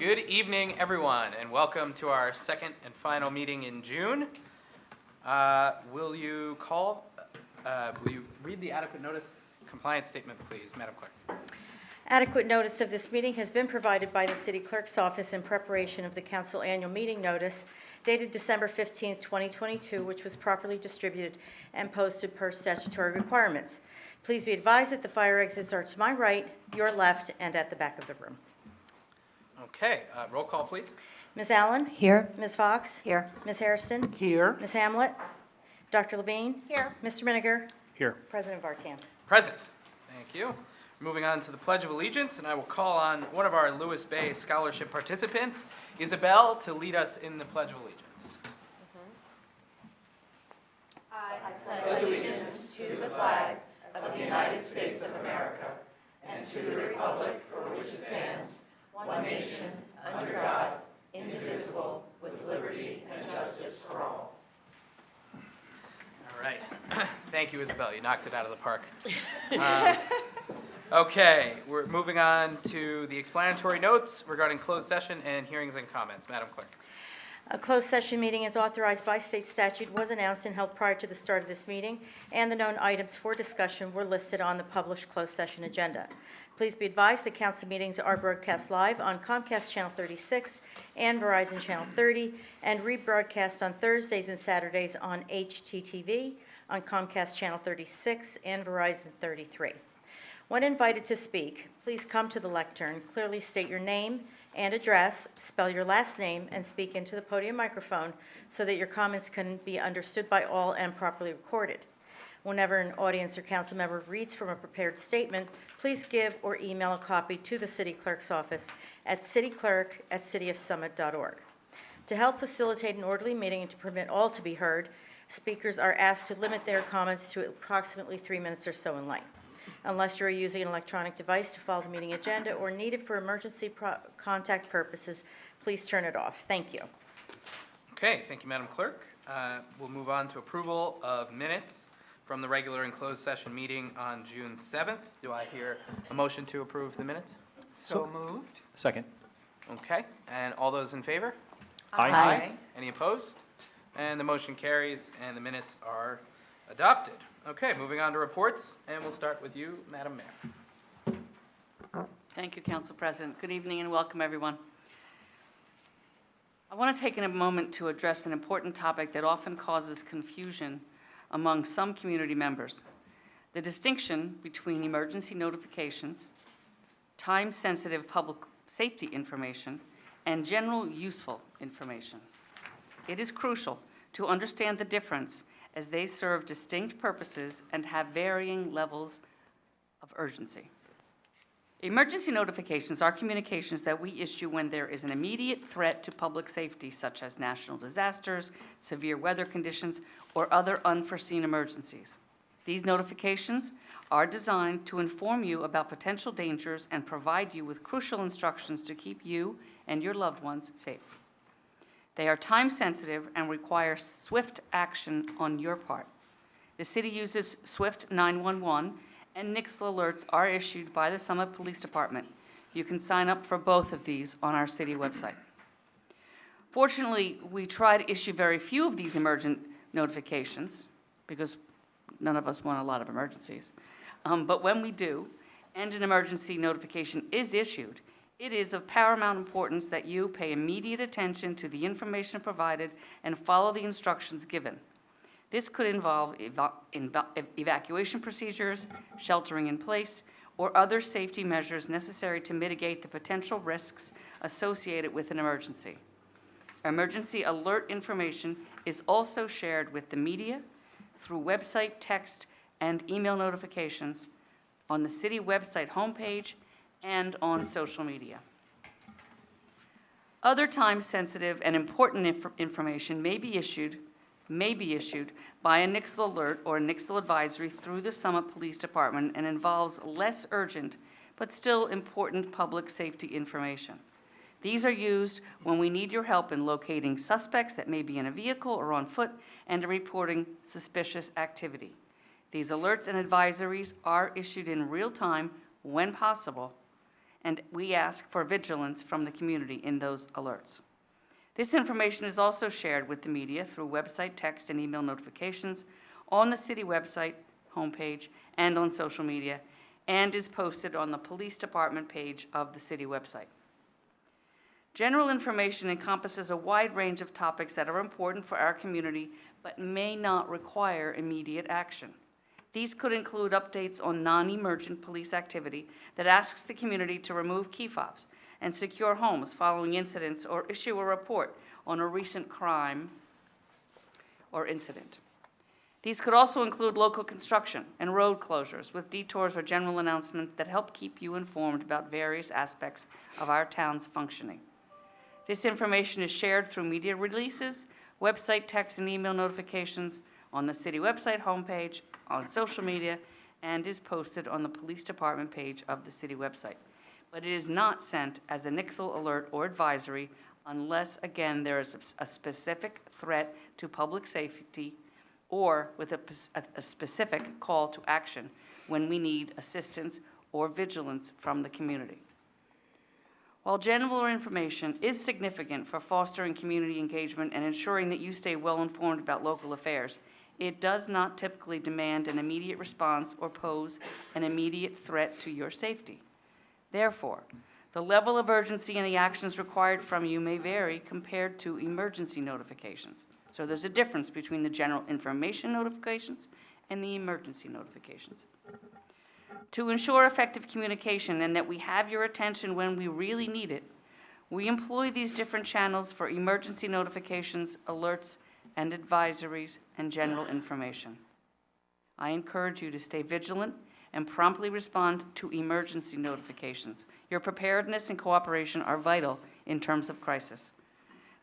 Good evening, everyone, and welcome to our second and final meeting in June. Will you read the adequate notice compliance statement, please, Madam Clerk? Adequate notice of this meeting has been provided by the City Clerk's office in preparation of the Council Annual Meeting Notice dated December 15, 2022, which was properly distributed and posted per statutory requirements. Please be advised that the fire exits are to my right, your left, and at the back of the room. Okay, roll call, please. Ms. Allen? Here. Ms. Fox? Here. Ms. Hairston? Here. Ms. Hamlet? Dr. Levine? Here. Mr. Miniger? Here. President Vartan. Present. Thank you. Moving on to the Pledge of Allegiance, and I will call on one of our Lewis Bay Scholarship participants, Isabel, to lead us in the Pledge of Allegiance. I pledge allegiance to the flag of the United States of America and to the republic for which it stands, one nation, under God, indivisible, with liberty and justice for all. All right. Thank you, Isabel. You knocked it out of the park. Okay, we're moving on to the explanatory notes regarding closed session and hearings and comments. Madam Clerk. A closed session meeting as authorized by state statute was announced and held prior to the start of this meeting, and the known items for discussion were listed on the published closed session agenda. Please be advised that council meetings are broadcast live on Comcast Channel 36 and Verizon Channel 30, and rebroadcast on Thursdays and Saturdays on HTTV, on Comcast Channel 36 and Verizon 33. When invited to speak, please come to the lectern, clearly state your name and address, spell your last name, and speak into the podium microphone so that your comments can be understood by all and properly recorded. Whenever an audience or council member reads from a prepared statement, please give or email a copy to the City Clerk's office at cityclerk@cityofsummit.org. To help facilitate an orderly meeting and to permit all to be heard, speakers are asked to limit their comments to approximately 3 minutes or so in length. Unless you are using an electronic device to follow the meeting agenda or need it for emergency contact purposes, please turn it off. Thank you. Okay, thank you, Madam Clerk. We'll move on to approval of minutes from the regular and closed session meeting on June 7th. Do I hear a motion to approve the minutes? So moved. Second. Okay, and all those in favor? Aye. Any opposed? And the motion carries, and the minutes are adopted. Okay, moving on to reports, and we'll start with you, Madam Mayor. Thank you, Council President. Good evening and welcome, everyone. I want to take a moment to address an important topic that often causes confusion among some community members: the distinction between emergency notifications, time-sensitive public safety information, and general useful information. It is crucial to understand the difference, as they serve distinct purposes and have varying levels of urgency. Emergency notifications are communications that we issue when there is an immediate threat to public safety, such as national disasters, severe weather conditions, or other unforeseen emergencies. These notifications are designed to inform you about potential dangers and provide you with crucial instructions to keep you and your loved ones safe. They are time-sensitive and require swift action on your part. The city uses Swift 911, and NICSL alerts are issued by the Summit Police Department. You can sign up for both of these on our city website. Fortunately, we try to issue very few of these emergent notifications because none of us want a lot of emergencies. But when we do, and an emergency notification is issued, it is of paramount importance that you pay immediate attention to the information provided and follow the instructions given. This could involve evacuation procedures, sheltering in place, or other safety measures necessary to mitigate the potential risks associated with an emergency. Emergency alert information is also shared with the media through website, text, and email notifications on the city website homepage and on social media. Other time-sensitive and important information may be issued by a NICSL alert or a NICSL advisory through the Summit Police Department and involves less urgent but still important public safety information. These are used when we need your help in locating suspects that may be in a vehicle or on foot and in reporting suspicious activity. These alerts and advisories are issued in real time when possible and we ask for vigilance from the community in those alerts. This information is also shared with the media through website, text, and email notifications on the city website homepage and on social media, and is posted on the police department page of the city website. General information encompasses a wide range of topics that are important for our community but may not require immediate action. These could include updates on non-emergent police activity that asks the community to remove key fobs and secure homes following incidents or issue a report on a recent crime or incident. These could also include local construction and road closures with detours or general announcements that help keep you informed about various aspects of our town's functioning. This information is shared through media releases, website text and email notifications, on the city website homepage, on social media, and is posted on the police department page of the city website. But it is not sent as a nixle alert or advisory unless, again, there is a specific threat to public safety or with a specific call to action when we need assistance or vigilance from the community. While general information is significant for fostering community engagement and ensuring that you stay well informed about local affairs, it does not typically demand an immediate response or pose an immediate threat to your safety. Therefore, the level of urgency and the actions required from you may vary compared to emergency notifications. So there's a difference between the general information notifications and the emergency notifications. To ensure effective communication and that we have your attention when we really need it, we employ these different channels for emergency notifications, alerts, and advisories, and general information. I encourage you to stay vigilant and promptly respond to emergency notifications. Your preparedness and cooperation are vital in terms of crisis.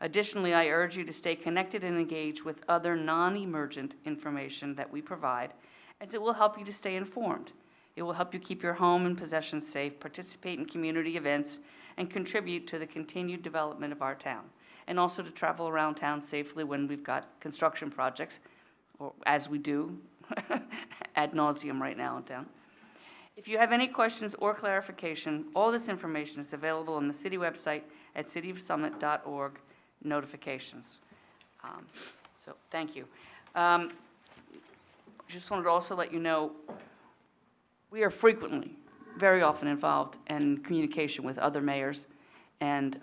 Additionally, I urge you to stay connected and engaged with other non-emergent information that we provide, as it will help you to stay informed. It will help you keep your home and possessions safe, participate in community events, and contribute to the continued development of our town, and also to travel around town safely when we've got construction projects, or as we do ad nauseum right now in town. If you have any questions or clarification, all this information is available on the city website at cityofsummit.org notifications. So thank you. Just wanted to also let you know, we are frequently, very often involved in communication with other mayors, and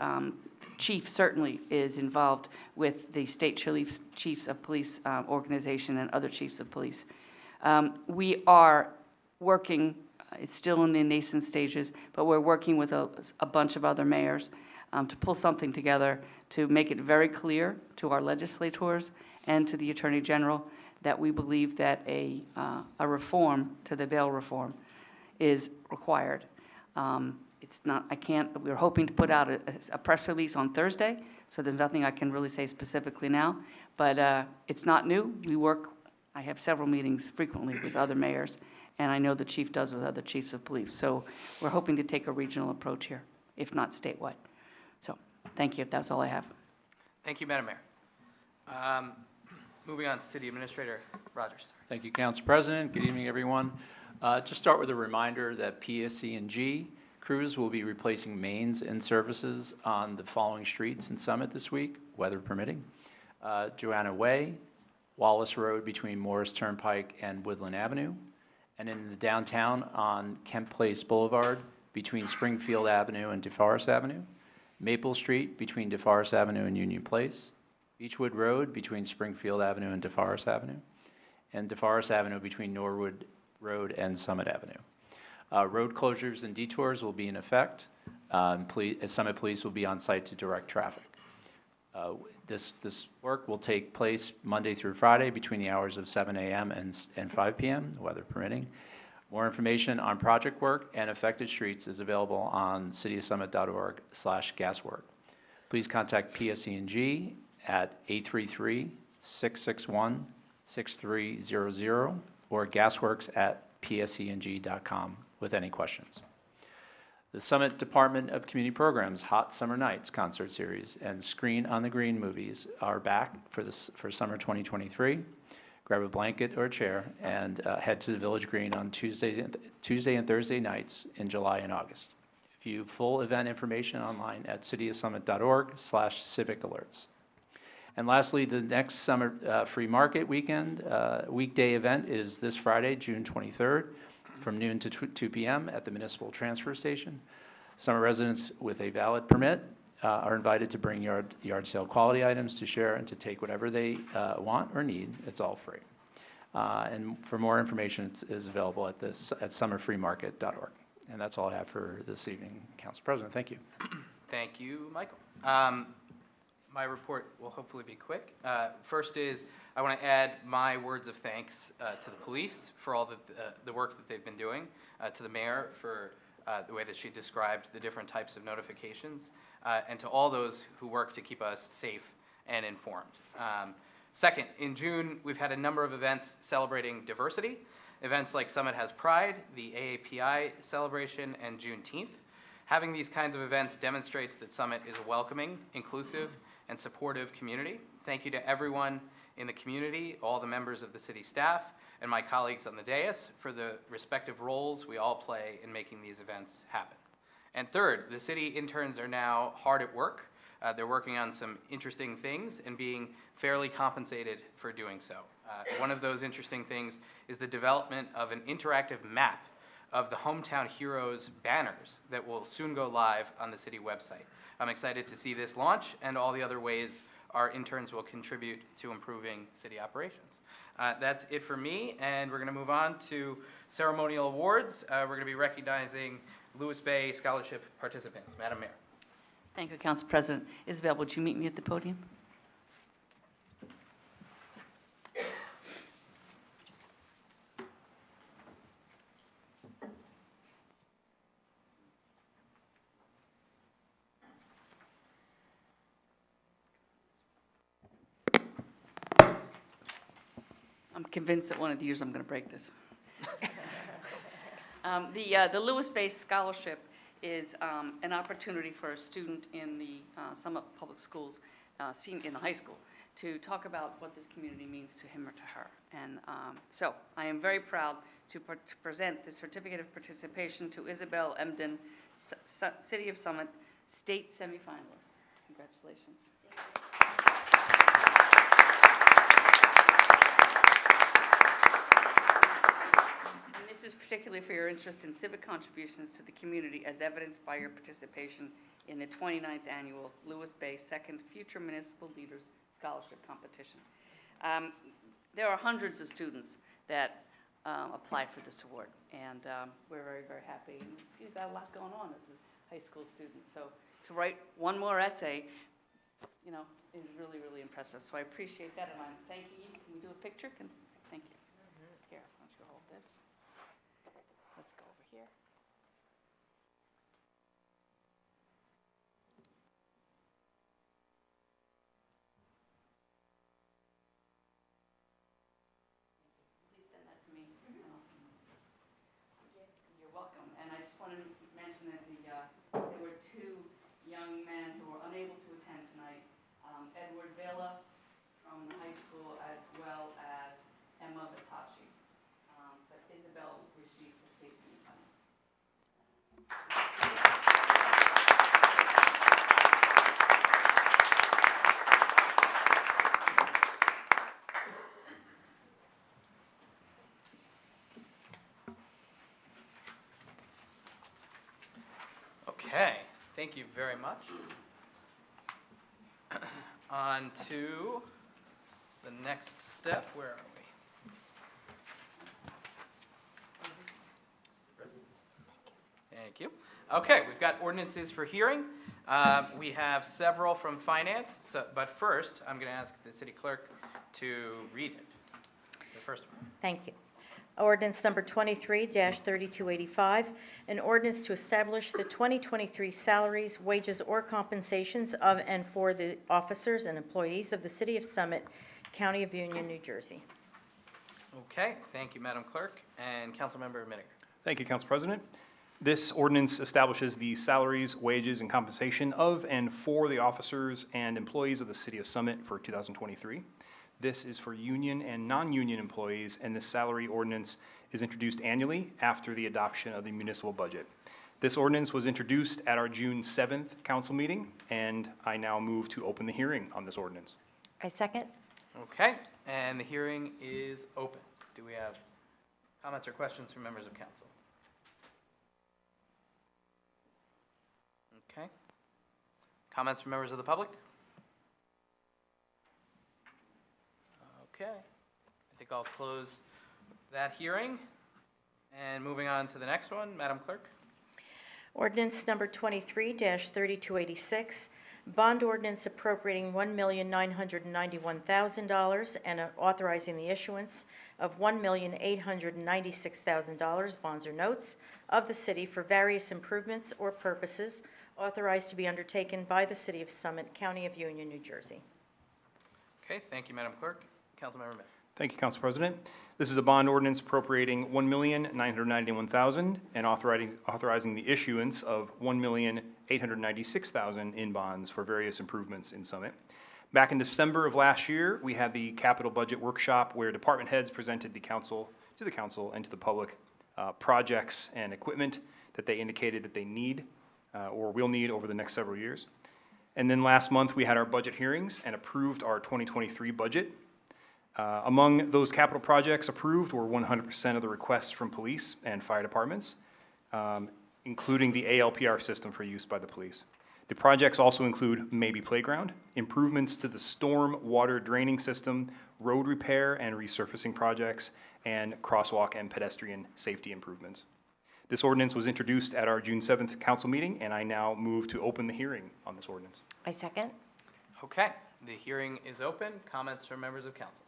Chief certainly is involved with the state chiefs of police organization and other chiefs of police. We are working, it's still in the nascent stages, but we're working with a bunch of other mayors to pull something together to make it very clear to our legislators and to the Attorney General that we believe that a reform to the bail reform is required. It's not, we're hoping to put out a press release on Thursday, so there's nothing I can really say specifically now, but it's not new. I have several meetings frequently with other mayors, and I know the chief does with other chiefs of police. So we're hoping to take a regional approach here, if not statewide. So thank you. That's all I have. Thank you, Madam Mayor. Moving on to City Administrator Rogers. Thank you, Council President. Good evening, everyone. Just start with a reminder that Ch crews will be replacing mains and services on the following streets in Summit this week, weather permitting. Joanna Way, Wallace Road between Morris Turnpike and Woodland Avenue, and in the downtown on Kent Place Boulevard between Springfield Avenue and DeForest Avenue, Maple Street between DeForest Avenue and Union Place, Beechwood Road between Springfield Avenue and DeForest Avenue, and DeForest Avenue between Norwood Road and Summit Avenue. Road closures and detours will be in effect. Summit Police will be on site to direct traffic. This work will take place Monday through Friday between the hours of 7 a.m. and 5 p.m., weather permitting. More information on project work and affected streets is available on cityofsummit.org/gaswork. Please contact PSE&G at 833-661-6300 or gasworks@pseng.com with any questions. The Summit Department of Community Programs Hot Summer Nights concert series and Screen on the Green movies are back for summer 2023. Grab a blanket or a chair and head to the Village Green on Tuesday and Thursday nights in July and August. If View full event information online at cityofsummit.org/civicalerts. And lastly, the next summer free market weekend weekday event is this Friday, June 23rd, from noon to 2 p.m. at the Municipal Transfer Station. Summer residents with a valid permit are invited to bring yard sale quality items to share and to take whatever they want or need. It's all free. And for more information, it is available at summerfreemarket.org. And that's all I have for this evening, Council President. Thank you. Thank you, Michael. My report will hopefully be quick. First is, I want to add my words of thanks to the police for all the work that they've been doing, to the mayor for the way that she described the different types of notifications, and to all those who work to keep us safe and informed. Second, in June, we've had a number of events celebrating diversity. Events like Summit Has Pride, the AAPI celebration, and Juneteenth. Having these kinds of events demonstrates that Summit is a welcoming, inclusive, and supportive community. Thank you to everyone in the community, all the members of the city staff, and my colleagues on the dais for the respective roles we all play in making these events happen. And third, the city interns are now hard at work. They're working on some interesting things and being fairly compensated for doing so. One of those interesting things is the development of an interactive map of the Hometown Heroes banners that will soon go live on the city website. I'm excited to see this launch and all the other ways our interns will contribute to improving city operations. That's it for me, and we're going to move on to ceremonial awards. We're going to be recognizing Lewis Bay Scholarship participants. Madam Mayor. Thank you, Council President. Isabel, would you meet me at the podium? I'm convinced that one of the years I'm going to break this. The Lewis Bay Scholarship is an opportunity for a student in the Summit Public Schools, in the high school, to talk about what this community means to him or to her. And so I am very proud to present the certificate of participation to Isabel Emden, City of Summit State semifinalist. Congratulations. This is particularly for your interest in civic contributions to the community as evidenced by your participation in the 29th Annual Lewis Bay Second Future Municipal Leaders Scholarship Competition. There are hundreds of students that apply for this award, and we're very, very happy. And you've got a lot going on as a high school student, so to write one more essay, you know, is really, really impressive. So I appreciate that, and I'm thanking you. Can we do a picture? Thank you. Here, why don't you hold this? Let's go over here. Please send that to me. And I'll send it. You're welcome. And I just wanted to mention that there were two young men who were unable to attend tonight. Edward Vela from the high school, as well as Emma Batachi. But Isabel received the state semifinals. Okay, thank you very much. On to the next step. Where are we? Thank you. Okay, we've got ordinances for hearing. We have several from finance, but first I'm going to ask the city clerk to read it. The first one. Thank you. Ordinance number 23-3285, an ordinance to establish the 2023 salaries, wages, or compensations of and for the officers and employees of the City of Summit, County of Union, New Jersey. Okay, thank you, Madam Clerk. And Councilmember Minniger. Thank you, Council President. This ordinance establishes the salaries, wages, and compensation of and for the officers and employees of the City of Summit for 2023. This is for union and non-union employees, and this salary ordinance is introduced annually after the adoption of the municipal budget. This ordinance was introduced at our June 7th council meeting, and I now move to open the hearing on this ordinance. I second. Okay, and the hearing is open. Do we have comments or questions from members of council? Okay. Comments from members of the public? Okay. I think I'll close that hearing. And moving on to the next one, Madam Clerk. Ordinance number 23-3286, bond ordinance appropriating $1,991,000 and authorizing the issuance of $1,896,000 bonds or notes of the city for various improvements or purposes authorized to be undertaken by the City of Summit, County of Union, New Jersey. Okay, thank you, Madam Clerk. Councilmember Mitt. Thank you, Council President. This is a bond ordinance appropriating $1,991,000 and authorizing the issuance of $1,896,000 in bonds for various improvements in Summit. Back in December of last year, we had the capital budget workshop where department heads presented to the council and to the public projects and equipment that they indicated that they need or will need over the next several years. And then last month, we had our budget hearings and approved our 2023 budget. Among those capital projects approved were 100% of the requests from police and fire departments, including the ALPR system for use by the police. The projects also include Maybe Playground, improvements to the storm water draining system, road repair and resurfacing projects, and crosswalk and pedestrian safety improvements. This ordinance was introduced at our June 7th council meeting, and I now move to open the hearing on this ordinance. I second. Okay, the hearing is open. Comments from members of council?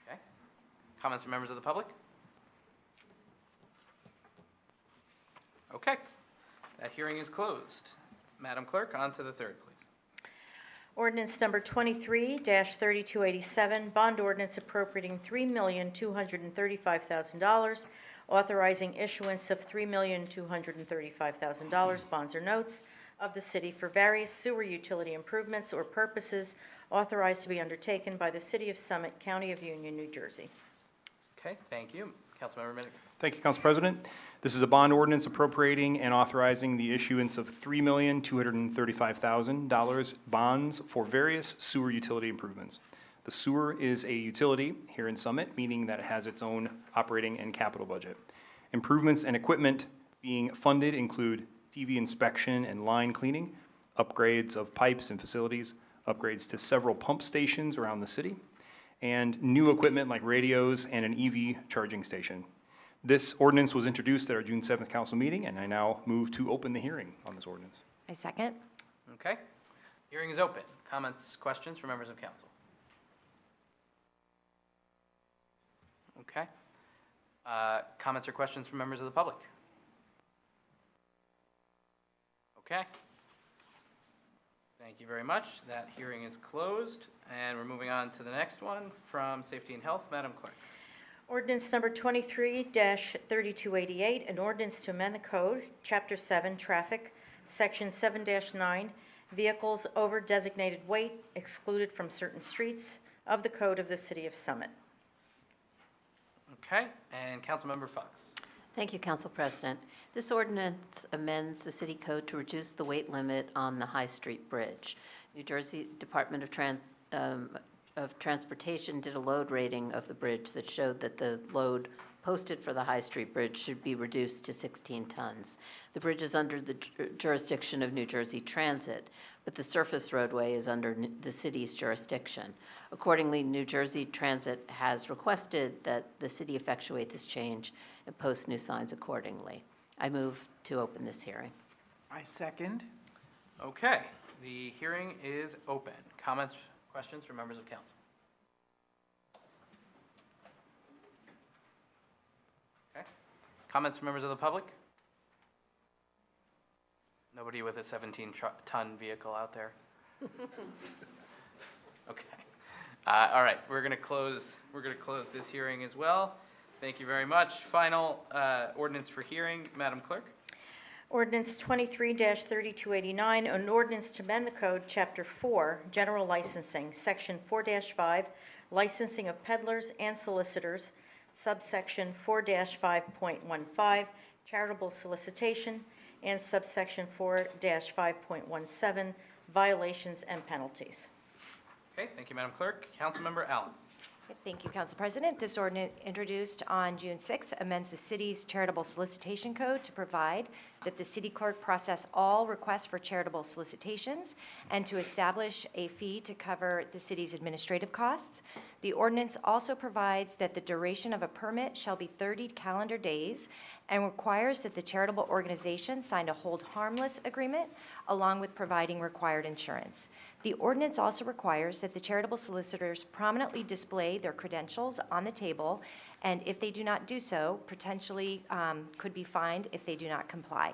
Okay. Comments from members of the public? Okay, that hearing is closed. Madam Clerk, on to the third, please. Ordinance number 23-3287, bond ordinance appropriating $3,235,000, authorizing issuance of $3,235,000 bonds or notes of the city for various sewer utility improvements or purposes authorized to be undertaken by the City of Summit, County of Union, New Jersey. Okay, thank you. Councilmember Minnick. Thank you, Council President. This is a bond ordinance appropriating and authorizing the issuance of $3,235,000 bonds for various sewer utility improvements. The sewer is a utility here in Summit, meaning that it has its own operating and capital budget. Improvements and equipment being funded include TV inspection and line cleaning, upgrades of pipes and facilities, upgrades to several pump stations around the city, and new equipment like radios and an EV charging station. This ordinance was introduced at our June 7th council meeting, and I now move to open the hearing on this ordinance. I second. Okay, hearing is open. Comments, questions from members of council? Okay. Comments or questions from members of the public? Okay. Thank you very much. That hearing is closed, and we're moving on to the next one from Safety and Health. Madam Clerk. Ordinance number 23-3288, an ordinance to amend the code, Chapter 7, Traffic, Section 7-9, vehicles over designated weight excluded from certain streets of the code of the City of Summit. Okay, and Councilmember Fox. Thank you, Council President. This ordinance amends the city code to reduce the weight limit on the High Street Bridge. New Jersey Department of Transportation did a load rating of the bridge that showed that the load posted for the High Street Bridge should be reduced to 16 tons. The bridge is under the jurisdiction of New Jersey Transit, but the surface roadway is under the city's jurisdiction. Accordingly, New Jersey Transit has requested that the city effectuate this change and post new signs accordingly. I move to open this hearing. I second. Okay, the hearing is open. Comments, questions from members of council? Okay. Comments from members of the public? Nobody with a 17-ton vehicle out there? Okay. All right, we're going to close this hearing as well. Thank you very much. Final ordinance for hearing, Madam Clerk. Ordinance 23-3289, an ordinance to amend the code, Chapter 4, General Licensing, Section 4-5, Licensing of Peddlers and Solicitors, subsection 4-5.15, charitable solicitation, and subsection 4-5.17, violations and penalties. Okay, thank you, Madam Clerk. Councilmember Allen. Thank you, Council President. This ordinance, introduced on June 6th, amends the city's charitable solicitation code to provide that the city clerk process all requests for charitable solicitations and to establish a fee to cover the city's administrative costs. The ordinance also provides that the duration of a permit shall be 30 calendar days and requires that the charitable organization sign a hold harmless agreement along with providing required insurance. The ordinance also requires that the charitable solicitors prominently display their credentials on the table, and if they do not do so, potentially could be fined if they do not comply.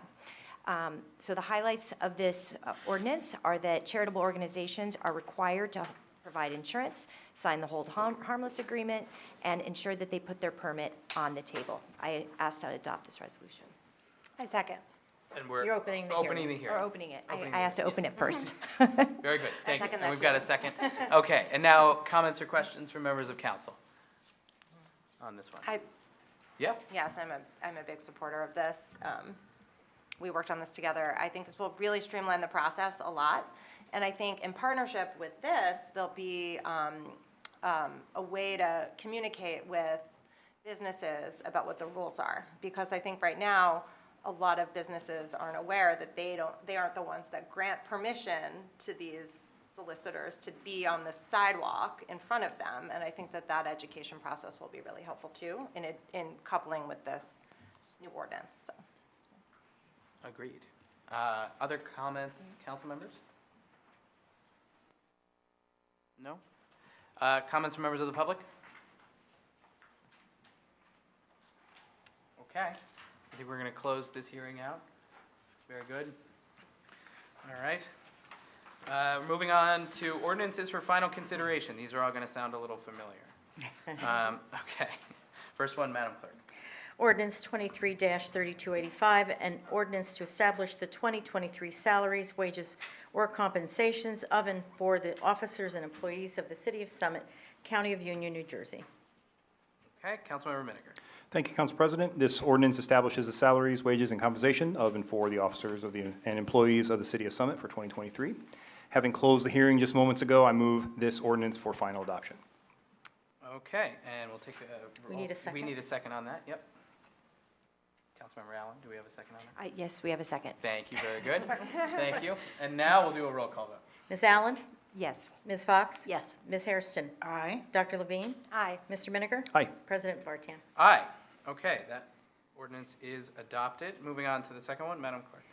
So the highlights of this ordinance are that charitable organizations are required to provide insurance, sign the hold harmless agreement, and ensure that they put their permit on the table. I ask to adopt this resolution. I second. And we're You're opening the opening hearing. the Or hearing. opening it. Opening I the asked to hearing, open yes. it first. Very good, thank you. second And that we've too. got a second. Okay, and now comments or questions from members of council on this one? Yeah? Yes, I'm a big supporter of this. We worked on this together. I think this will really streamline the process a lot. And I think in partnership with this, there'll be a way to communicate with businesses about what the rules are. Because I think right now, a lot of businesses aren't aware that they aren't the ones that grant permission to these solicitors to be on the sidewalk in front of them. And I think that that education process will be really helpful too in coupling with this new ordinance. So. Agreed. Other comments, council members? No? Comments from members of the public? Okay. I think we're going to close this hearing out. Very good. All right. Moving on to ordinances for final consideration. These are all going to sound a little familiar. Okay. First one, Madam Clerk. Ordinance 23-3285, an ordinance to establish the 2023 salaries, wages, or compensations of and for the officers and employees of the City of Summit, County of Union, New Jersey. Okay, Councilmember Miniger. Thank you, Council President. This ordinance establishes the salaries, wages, and compensation of and for the officers and employees of the City of Summit for 2023. Having closed the hearing just moments ago, I move this ordinance for final adoption. Okay, and we'll take a... We need a second. We need a second on that, yep. Councilmember Allen, do we have a second on that? Yes, we have a second. Thank you, very good. Thank you. And now we'll do a roll call vote. Ms. Allen? Yes. Ms. Fox? Yes. Ms. Hairston? Aye. Dr. Levine? Aye. Mr. Miniger? Aye. President Vartan? Aye. Okay, that ordinance is adopted. Moving on to the second one, Madam Clerk.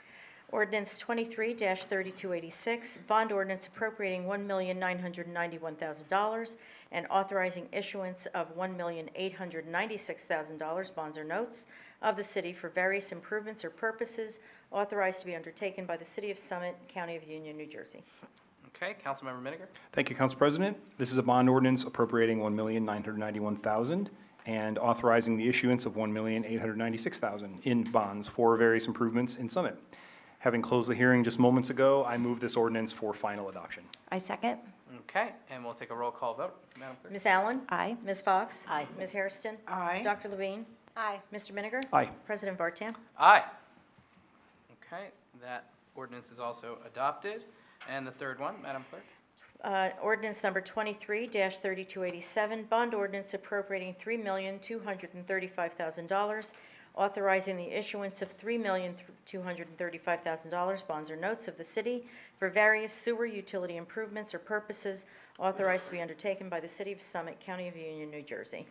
Ordinance 23-3286, bond ordinance appropriating $1,991,000 and authorizing issuance of $1,896,000 bonds or notes of the city for various improvements or purposes authorized to be undertaken by the City of Summit, County of Union, New Jersey. Okay, Councilmember Miniger. Thank you, Council President. This is a bond ordinance appropriating $1,991,000 and authorizing the issuance of $1,896,000 in bonds for various improvements in Summit. Having closed the hearing just moments ago, I move this ordinance for final adoption. I second. Okay, and we'll take a roll call vote. Madam Clerk. Ms. Allen? Aye. Ms. Fox? Aye. Ms. Hairston? Aye. Dr. Levine? Aye. Mr. Miniger? Aye. President Vartan? Aye. Okay, that ordinance is also adopted. And the third one, Madam Clerk. Ordinance number 23-3287, bond ordinance appropriating $3,235,000, authorizing the issuance of $3,235,000 bonds or notes of the city for various sewer utility improvements or purposes authorized to be undertaken by the City of Summit, County of Union, New Jersey.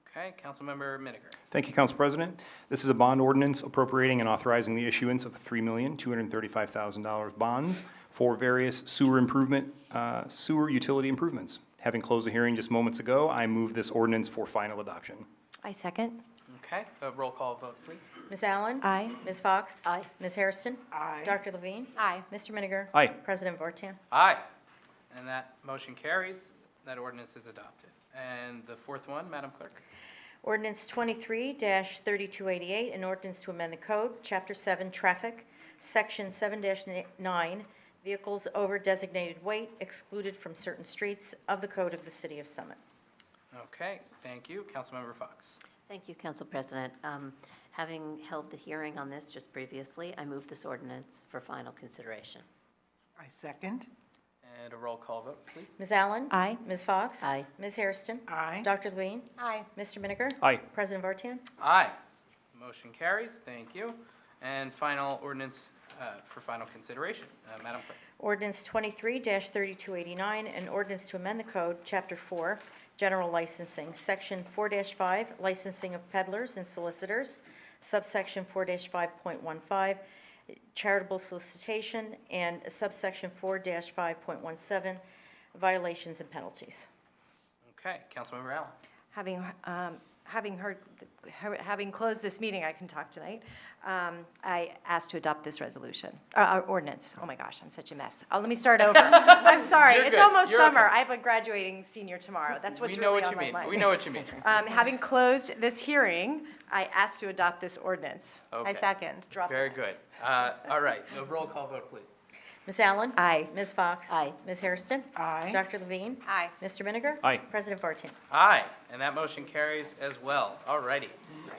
Okay, Councilmember Miniger. Thank you, Council President. This is a bond ordinance appropriating and authorizing the issuance of $3,235,000 bonds for various sewer utility improvements. Having closed the hearing just moments ago, I move this ordinance for final adoption. I second. Okay, a roll call vote, please. Ms. Allen? Aye. Ms. Fox? Aye. Ms. Hairston? Aye. Dr. Levine? Aye. Mr. Miniger? Aye. President Vartan? Aye. And that motion carries. That ordinance is adopted. And the fourth one, Madam Clerk. Ordinance 23-3288, an ordinance to amend the code, Chapter 7, Traffic, Section 7-9, Vehicles over designated weight excluded from certain streets of the Code of the City of Summit. Okay, thank you. Councilmember Fox. Thank you, Council President. Having held the hearing on this just previously, I move this ordinance for final consideration. I second. And a roll call vote, please. Ms. Allen? Aye. Ms. Fox? Aye. Ms. Hairston? Aye. Dr. Levine? Aye. Mr. Miniger? Aye. President Vartan? Aye. Motion carries. Thank you. And final ordinance for final consideration. Madam Clerk. Ordinance 23-3289, an ordinance to amend the code, Chapter 4, General Licensing, Section 4-5, Licensing of Peddlers and Solicitors, subsection 4-5.15, Charitable Solicitation, and subsection 4-5.17, Violations and Penalties. Okay, Councilmember Allen. Having closed this meeting, I can talk tonight. I asked to adopt this resolution, ordinance. Oh my gosh, I'm such a mess. Let me start over. I'm sorry, You're it's good. almost You're summer. okay. I have a graduating senior tomorrow. That's what's We know really what on you my mean. mind. We know what you mean. Having closed this hearing, I asked to adopt this ordinance. Okay. I second. Drop it. Very good. All right, a roll call vote, please. Ms. Allen? Aye. Ms. Fox? Aye. Ms. Hairston? Aye. Dr. Levine? Aye. Mr. Miniger? Aye. President Vartan? Aye, and that motion carries as well. All righty.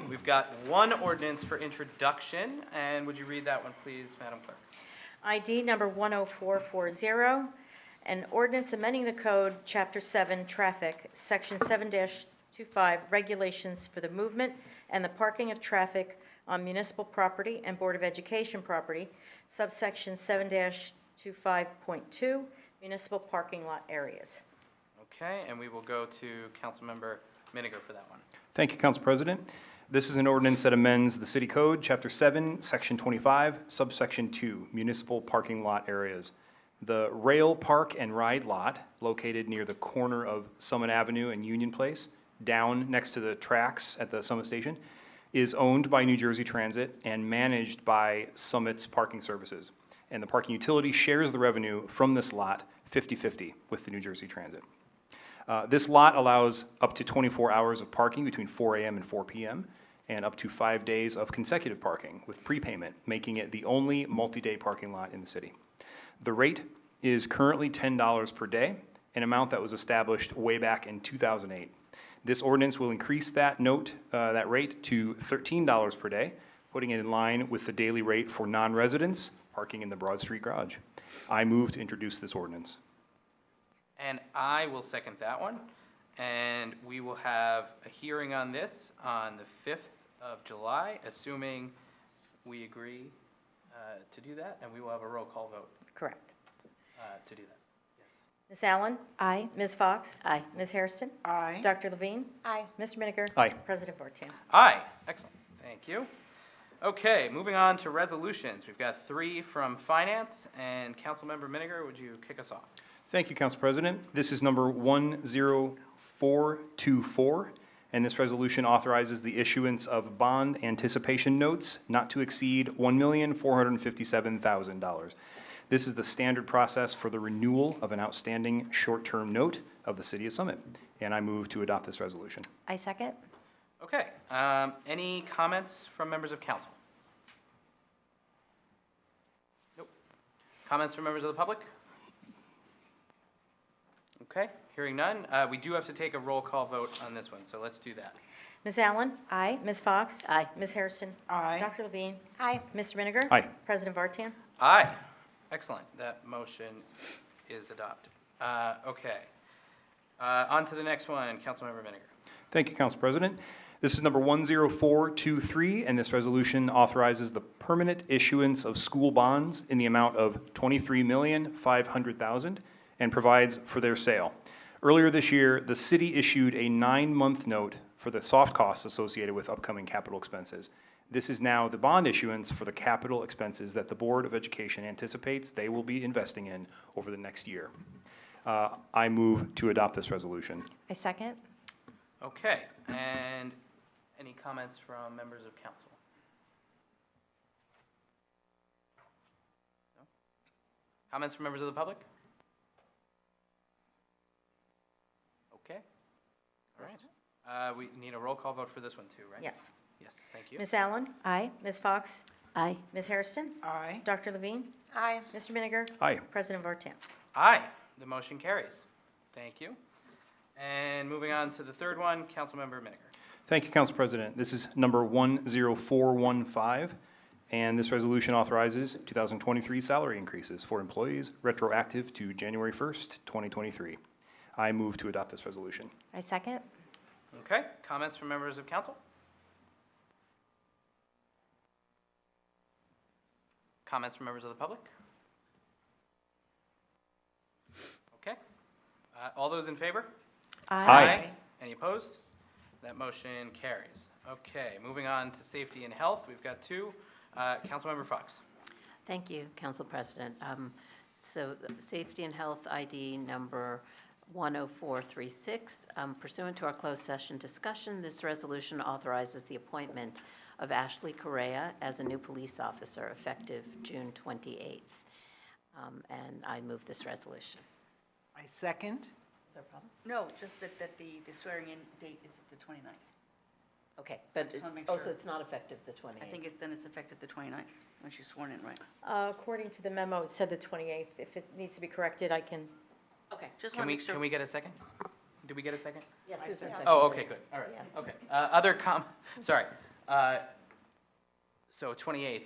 We've got one ordinance for introduction, and would you read that one, please, Madam Clerk? ID number 10440, an ordinance amending the code, Chapter 7, Traffic, Section 7-25, Regulations for the movement and the parking of traffic on municipal property and Board of Education property, subsection 7-25.2, municipal parking lot areas. Okay, and we will go to Councilmember Miniger for that one. Thank you, Council President. This is an ordinance that amends the City Code, Chapter 7, Section 25, subsection 2, municipal parking lot areas. The rail park and ride lot, located near the corner of Summit Avenue and Union Place, down next to the tracks at the Summit Station, is owned by New Jersey Transit and managed by Summit's Parking Services. And the parking utility shares the revenue from this lot 50-50 with the New Jersey Transit. This lot allows up to 24 hours of parking between 4 a.m. and 4 p.m. and up to 5 days of consecutive parking with prepayment, making it the only multi-day parking lot in the city. The rate is currently $10 per day, an amount that was established way back in 2008. This ordinance will increase that rate to $13 per day, putting it in line with the daily rate for non-residents parking in the Broad Street Garage. I move to introduce this ordinance. And I will second that one. And we will have a hearing on this on the 5th of July, assuming we agree to do that, and we will have a roll call vote Correct. to do that. Yes. Ms. Allen? Aye. Ms. Fox? Aye. Ms. Hairston? Aye. Dr. Levine? Aye. Mr. Miniger? Aye. President Vartan? Aye, excellent, thank you. Okay, moving on to resolutions. We've got 3 from Finance, and Councilmember Miniger, would you kick us off? Thank you, Council President. This is number 10424, and this resolution authorizes the issuance of bond anticipation notes not to exceed $1,457,000. This is the standard process for the renewal of an outstanding short-term note of the City of Summit, and I move to adopt this resolution. I second. Okay, any comments from members of council? Nope. Comments from members of the public? Okay, hearing none. We do have to take a roll call vote on this one, so let's do that. Ms. Allen? Aye. Ms. Fox? Aye. Ms. Hairston? Aye. Dr. Levine? Aye. Mr. Miniger? Aye. President Vartan? Aye, excellent, that motion is adopted. Okay, on to the next one, Councilmember Miniger. Thank you, Council President. This is number 10423, and this resolution authorizes the permanent issuance of school bonds in the amount of $23,500,000 and provides for their sale. Earlier this year, the city issued a 9-month note for the soft costs associated with upcoming capital expenses. This is now the bond issuance for the capital expenses that the Board of Education anticipates they will be investing in over the next year. I move to adopt this resolution. I second. Okay, and any comments from members of council? No? Comments from members of the public? Okay, all right. We need a roll call vote for this one too, right? Yes. Yes, thank you. Ms. Allen? Aye. Ms. Fox? Aye. Ms. Hairston? Aye. Dr. Levine? And moving on to the third one, Councilmember Miniger. Thank you, Council President. This is number 10415, and this resolution authorizes 2023 salary increases for employees retroactive to January 1st, 2023. I move to adopt this resolution. I second. Okay, comments from members of council? Comments from members of the public? Okay. All those in favor? Aye. Any opposed? That motion carries. Okay, moving on to safety and health, we've got two. Councilmember Fox. Thank you, Council President. So the Safety and Health ID number 10436, pursuant to our closed session discussion, this resolution authorizes the appointment of Ashley Correa as a new police officer effective June 28th. And I move this resolution. I second. Is there a problem? No, just that the swearing-in date is the 29th. Okay, So I but, just wanna make so sure. it's not effective the 28th? I think it's effective the 29th, when she's sworn in, right? According to the memo, it said the 28th. If it needs to be corrected, I can. Okay, just Can want to we, make sure. can we get a second? Did we get a second? Yes, Susan seconded. Oh, okay, good, all right, Yeah. okay. Sorry. So 28th.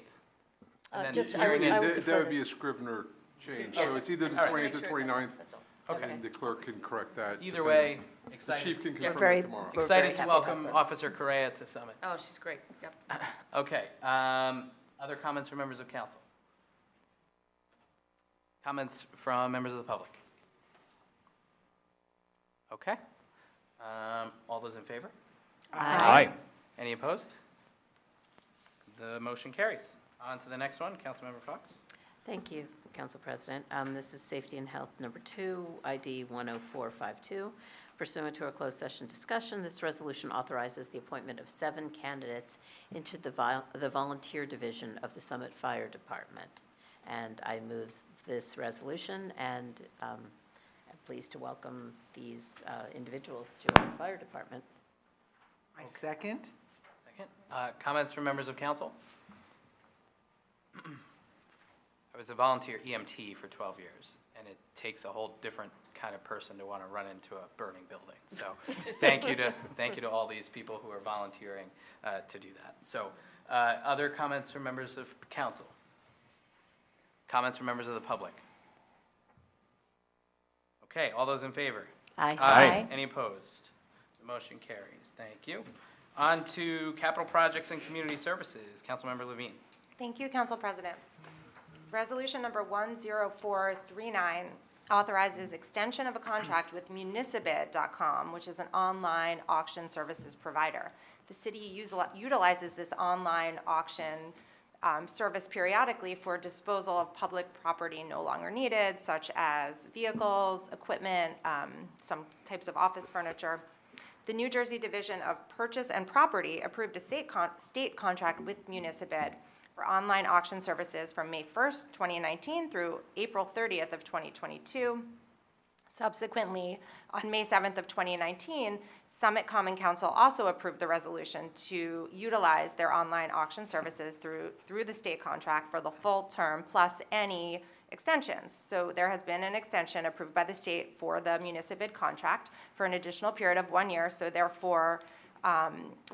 And then Just, I swearing would, in. I would That defer would to- be a Scrivener change, Yeah. so it's either the All right. 20th or 29th, That's all. Okay. and the clerk can correct that. Either depending- way, The excited. chief can Yes. confirm Very- it tomorrow. We're Excited very to happy to welcome have her. Officer Correa to Summit. Oh, she's great, yep. Okay, other comments from members of council? Comments from members of the public? Okay. All those in favor? Aye. Any opposed? The motion carries. On to the next one, Councilmember Fox. Thank you, Council President. This is Safety and Health number 2, ID 10452. Pursuant to our closed session discussion, this resolution authorizes the appointment of 7 candidates into the volunteer division of the Summit Fire Department. And I move this resolution, and I'm pleased to welcome these individuals to our fire department. I second. Second. Comments from members of council? I was a volunteer EMT for 12 years, and it takes a whole different kind of person to want to run into a burning building. So thank you to all these people who are volunteering to do that. So other comments from members of council? Comments from members of the public? Okay, all those in favor? Aye. Aye. Any opposed? The motion carries. Thank you. On to capital projects and community services. Councilmember Levine. Thank you, Council President. Resolution number 10439 authorizes extension of a contract with municibid.com, which is an online auction services provider. The city utilizes this online auction service periodically for disposal of public property no longer needed, such as vehicles, equipment, some types of office furniture. The New Jersey Division of Purchase and Property approved a state contract with Municibid for online auction services from May 1st, 2019 through April 30th of 2022. Subsequently, on May 7th of 2019, Summit Common Council also approved the resolution to utilize their online auction services through the state contract for the full term plus any extensions. So there has been an extension approved by the state for the Municibid contract for an additional period of 1 year. So therefore,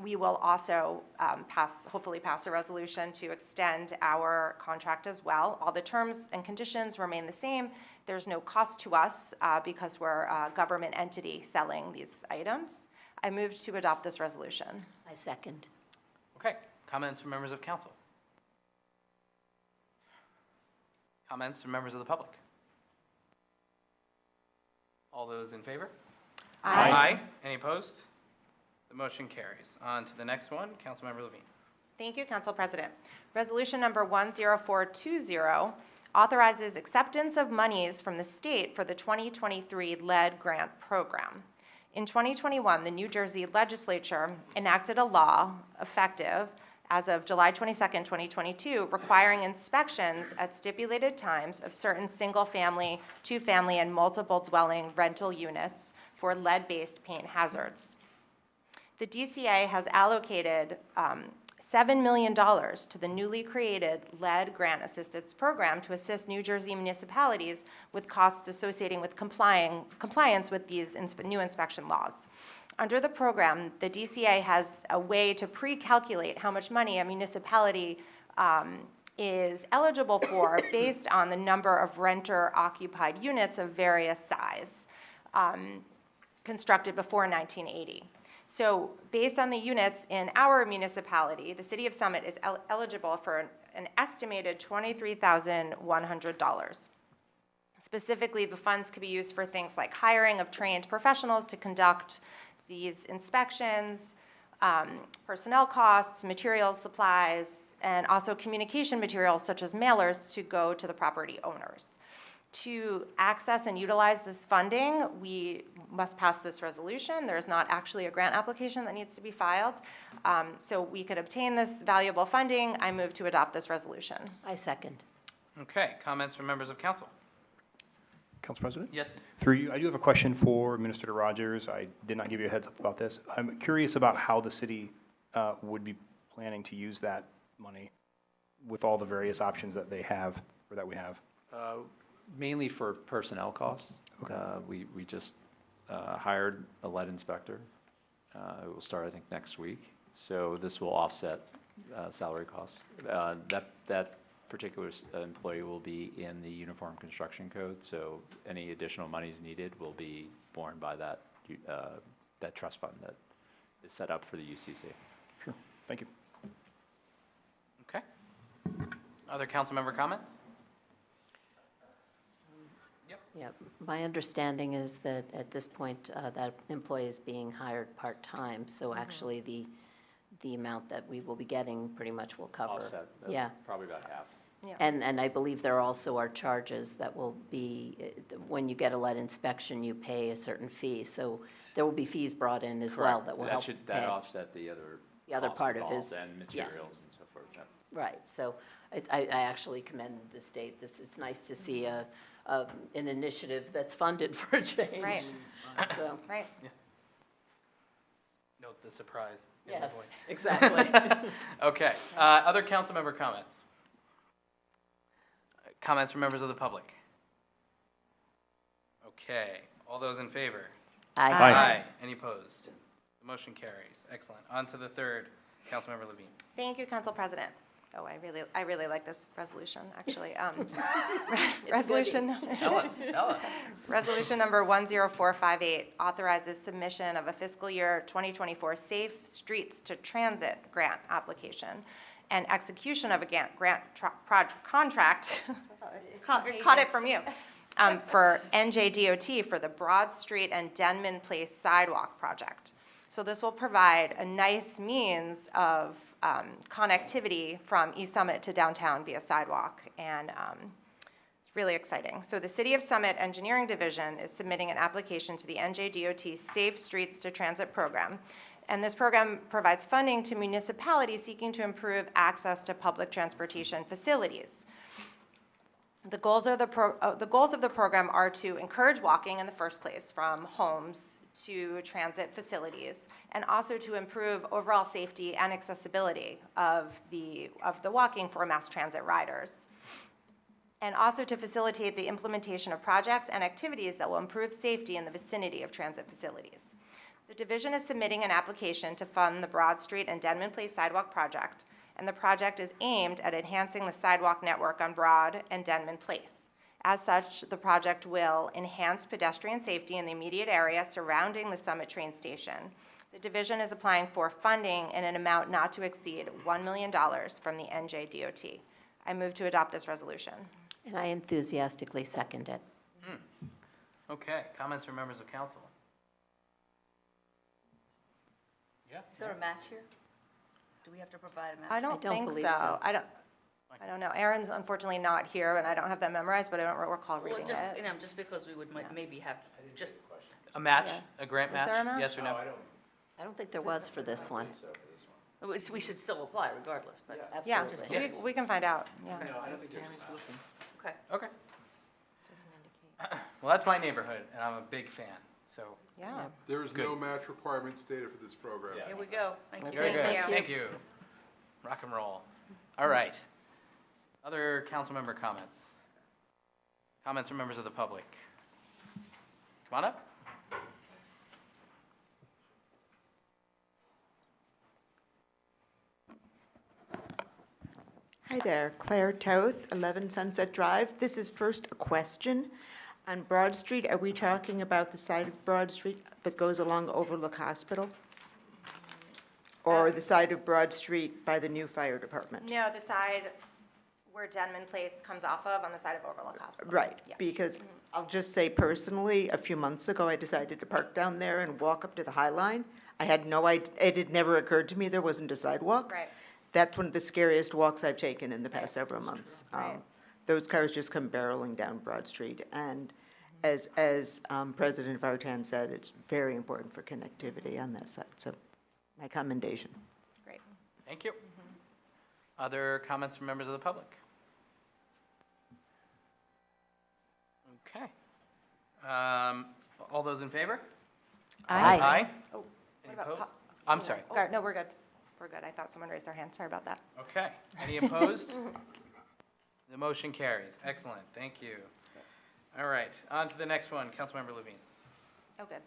we will also hopefully pass a resolution to extend our contract as well. All the terms and conditions remain the same. There's no cost to us because we're a government entity selling these items. I move to adopt this resolution. I second. Okay, comments from members of council? Comments from members of the public? All those in favor? Aye. Any opposed? The motion carries. On to the next one, Councilmember Levine. Thank you, Council President. Resolution number 10420 authorizes acceptance of monies from the state for the 2023 lead grant program. In 2021, the New Jersey Legislature enacted a law effective as of July 22nd, 2022, requiring inspections at stipulated times of certain single-family, two-family, and multiple dwelling rental units for lead-based paint hazards. The DCA has allocated $7 million to the newly created LED Grant Assistance Program to assist New Jersey municipalities with costs associated with compliance with these new inspection laws. Under the program, the DCA has a way to pre-calculate how much money a municipality is eligible for based on the number of renter-occupied units of various size constructed before 1980. So based on the units in our municipality, the City of Summit is eligible for an estimated $23,100. Specifically, the funds could be used for things like hiring of trained professionals to conduct these inspections, personnel costs, materials, supplies, and also communication materials such as mailers to go to the property owners. To access and utilize this funding, we must pass this resolution. There's not actually a grant application that needs to be filed. So we could obtain this valuable funding. I move to adopt this resolution. I second. Okay, comments from members of council? Council President? Yes. Through you, I do have a question for Administrator Rogers. I did not give you a heads up about this. I'm curious about how the city would be planning to use that money with all the various options that they have, or that we have. Mainly for personnel costs. Okay. We just hired a lead inspector. It will start, I think, next week. So this will offset salary costs. That particular employee will be in the Uniform Construction Code, so any additional monies needed will be borne by that trust fund that is set up for the UCC. Sure. Thank you. Okay. Other council member comments? Yeah, my understanding is that at this point, that employee is being hired part-time, so actually the amount that we will be getting pretty much will cover. Offset, Yeah. probably about half. Yeah. And I believe there also are charges that will be, when you get a lead inspection, you pay a certain fee. So there will be fees brought in as well Correct. that will help pay. That offset the other costs part of involved his- and yes. materials and so forth. Yeah. Right, so I actually commend the state. It's nice to see an initiative that's funded for a change. Right. So, Right. Note the surprise. in the yes, voice. exactly. Okay, other council member comments? Comments from members of the public? Okay, all those in favor? Aye. Any opposed? The motion carries. Excellent. On to the third, Councilmember Levine. Thank you, Council President. Oh, I really like this resolution, actually. Resolution. Tell us. Resolution number 10458 authorizes submission of a fiscal year 2024 Safe Streets to Transit grant application and execution of a grant contract. Caught it from you. For NJDOT for the Broad Street and Denman Place sidewalk project. So this will provide a nice means of connectivity from East Summit to downtown via sidewalk, and it's really exciting. So the City of Summit Engineering Division is submitting an application to the NJDOT Safe Streets to Transit program, and this program provides funding to municipalities seeking to improve access to public transportation facilities. The goals of the program are to encourage walking in the first place from homes to transit facilities, and also to improve overall safety and accessibility of the walking for mass transit riders, and also to facilitate the implementation of projects and activities that will improve safety in the vicinity of transit facilities. The division is submitting an application to fund the Broad Street and Denman Place sidewalk project, and the project is aimed at enhancing the sidewalk network on Broad and Denman Place. As such, the project will enhance pedestrian safety in the immediate area surrounding the Summit train station. The division is applying for funding in an amount not to exceed $1 million from the NJDOT. I move to adopt this resolution. And I enthusiastically second it. Okay, comments from members of council? Yeah. Is there a match here? Do we have to provide a match? I don't don't think believe so. so. I don't know. Aaron's unfortunately not here, and I don't have that memorized, but I don't recall Well, reading just, it. just because we would maybe have, just, A match, Yeah. a grant Is match? there a match? Yes or no? I don't think there was for this one. we should still apply regardless, but Yeah, Absolutely. we can find out, yeah. okay. Okay. Well, that's my neighborhood, and I'm a big fan, so. Yeah. There is Good. no match requirement stated for this program. Here we go. Thank you. Very good, Thank you. thank you. rock and roll. All right. Other council member comments? Comments from members of the public? Come on up. Hi there, Claire Toth, 11 Sunset Drive. This is first a question. On Broad Street, are we talking about the side of Broad Street that goes along Overlook Hospital? Or the side of Broad Street by the new fire department? No, the side where Denman Place comes off of on the side of Overlook Hospital. Right, Yeah. because I'll just say personally, a few months ago, I decided to park down there and walk up to the High Line. I had no idea, it had never occurred to me there wasn't a sidewalk. Right. That's one of the scariest walks I've taken in the past several months. Right. Those cars just come barreling down Broad Street. And as President Vartan said, it's very important for connectivity on that side. So my commendation. Great. Thank you. Other comments from members of the public? Okay. All those in favor? Aye. Aye. Oh, Any what about opposed? I'm sorry. No, we're good. We're good. I thought someone raised their hand. Sorry about that. Okay. Any opposed? The motion carries. Excellent. Thank you. All right. On to the next one. Councilmember Levine. Oh, good.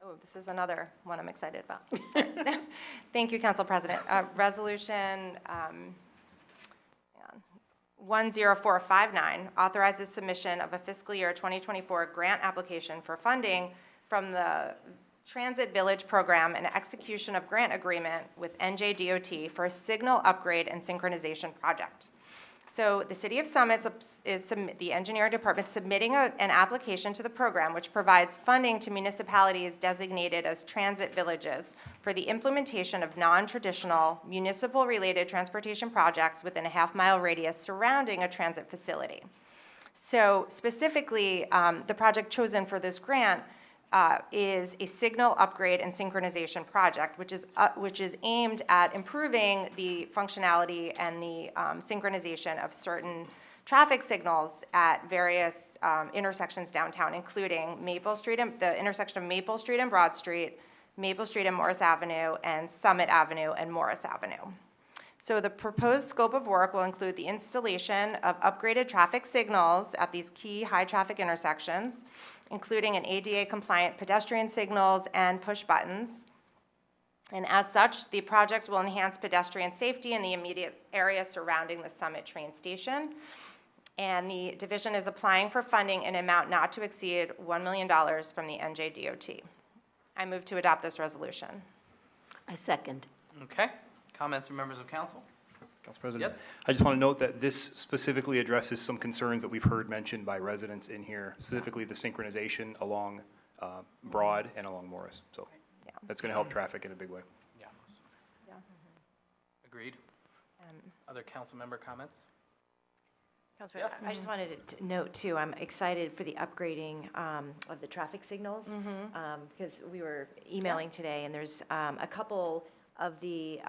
Oh, this is another one I'm excited about. Thank you, Council President. Resolution 10459 authorizes submission of a fiscal year 2024 grant application for funding from the Transit Village Program and execution of grant agreement with NJDOT for a signal upgrade and synchronization project. So the City of Summit is the engineering department submitting an application to the program, which provides funding to municipalities designated as transit villages for the implementation of non-traditional municipal-related transportation projects within a half-mile radius surrounding a transit facility. So specifically, the project chosen for this grant is a signal upgrade and synchronization project, which is aimed at improving the functionality and the synchronization of certain traffic signals at various intersections downtown, including Maple Street and the intersection of Maple Street and Broad Street, Maple Street and Morris Avenue, and Summit Avenue and Morris Avenue. So the proposed scope of work will include the installation of upgraded traffic signals at these key high-traffic intersections, including an ADA-compliant pedestrian signals and push buttons. And as such, the project will enhance pedestrian safety in the immediate area surrounding the Summit train station. And the division is applying for funding in an amount not to exceed $1 million from the NJDOT. I move to adopt this resolution. I second. Okay. Comments from members of council? Council President? Yes. I just want to note that this specifically addresses some concerns that we've heard mentioned by residents in here, specifically the synchronization along Broad and along Morris. So Yeah. that's going to help traffic in a big way. Yeah. Yeah. Agreed. Other council member comments? Council President, I just wanted to note too, I'm excited for the upgrading of the traffic signals because we were emailing today and there's a couple of the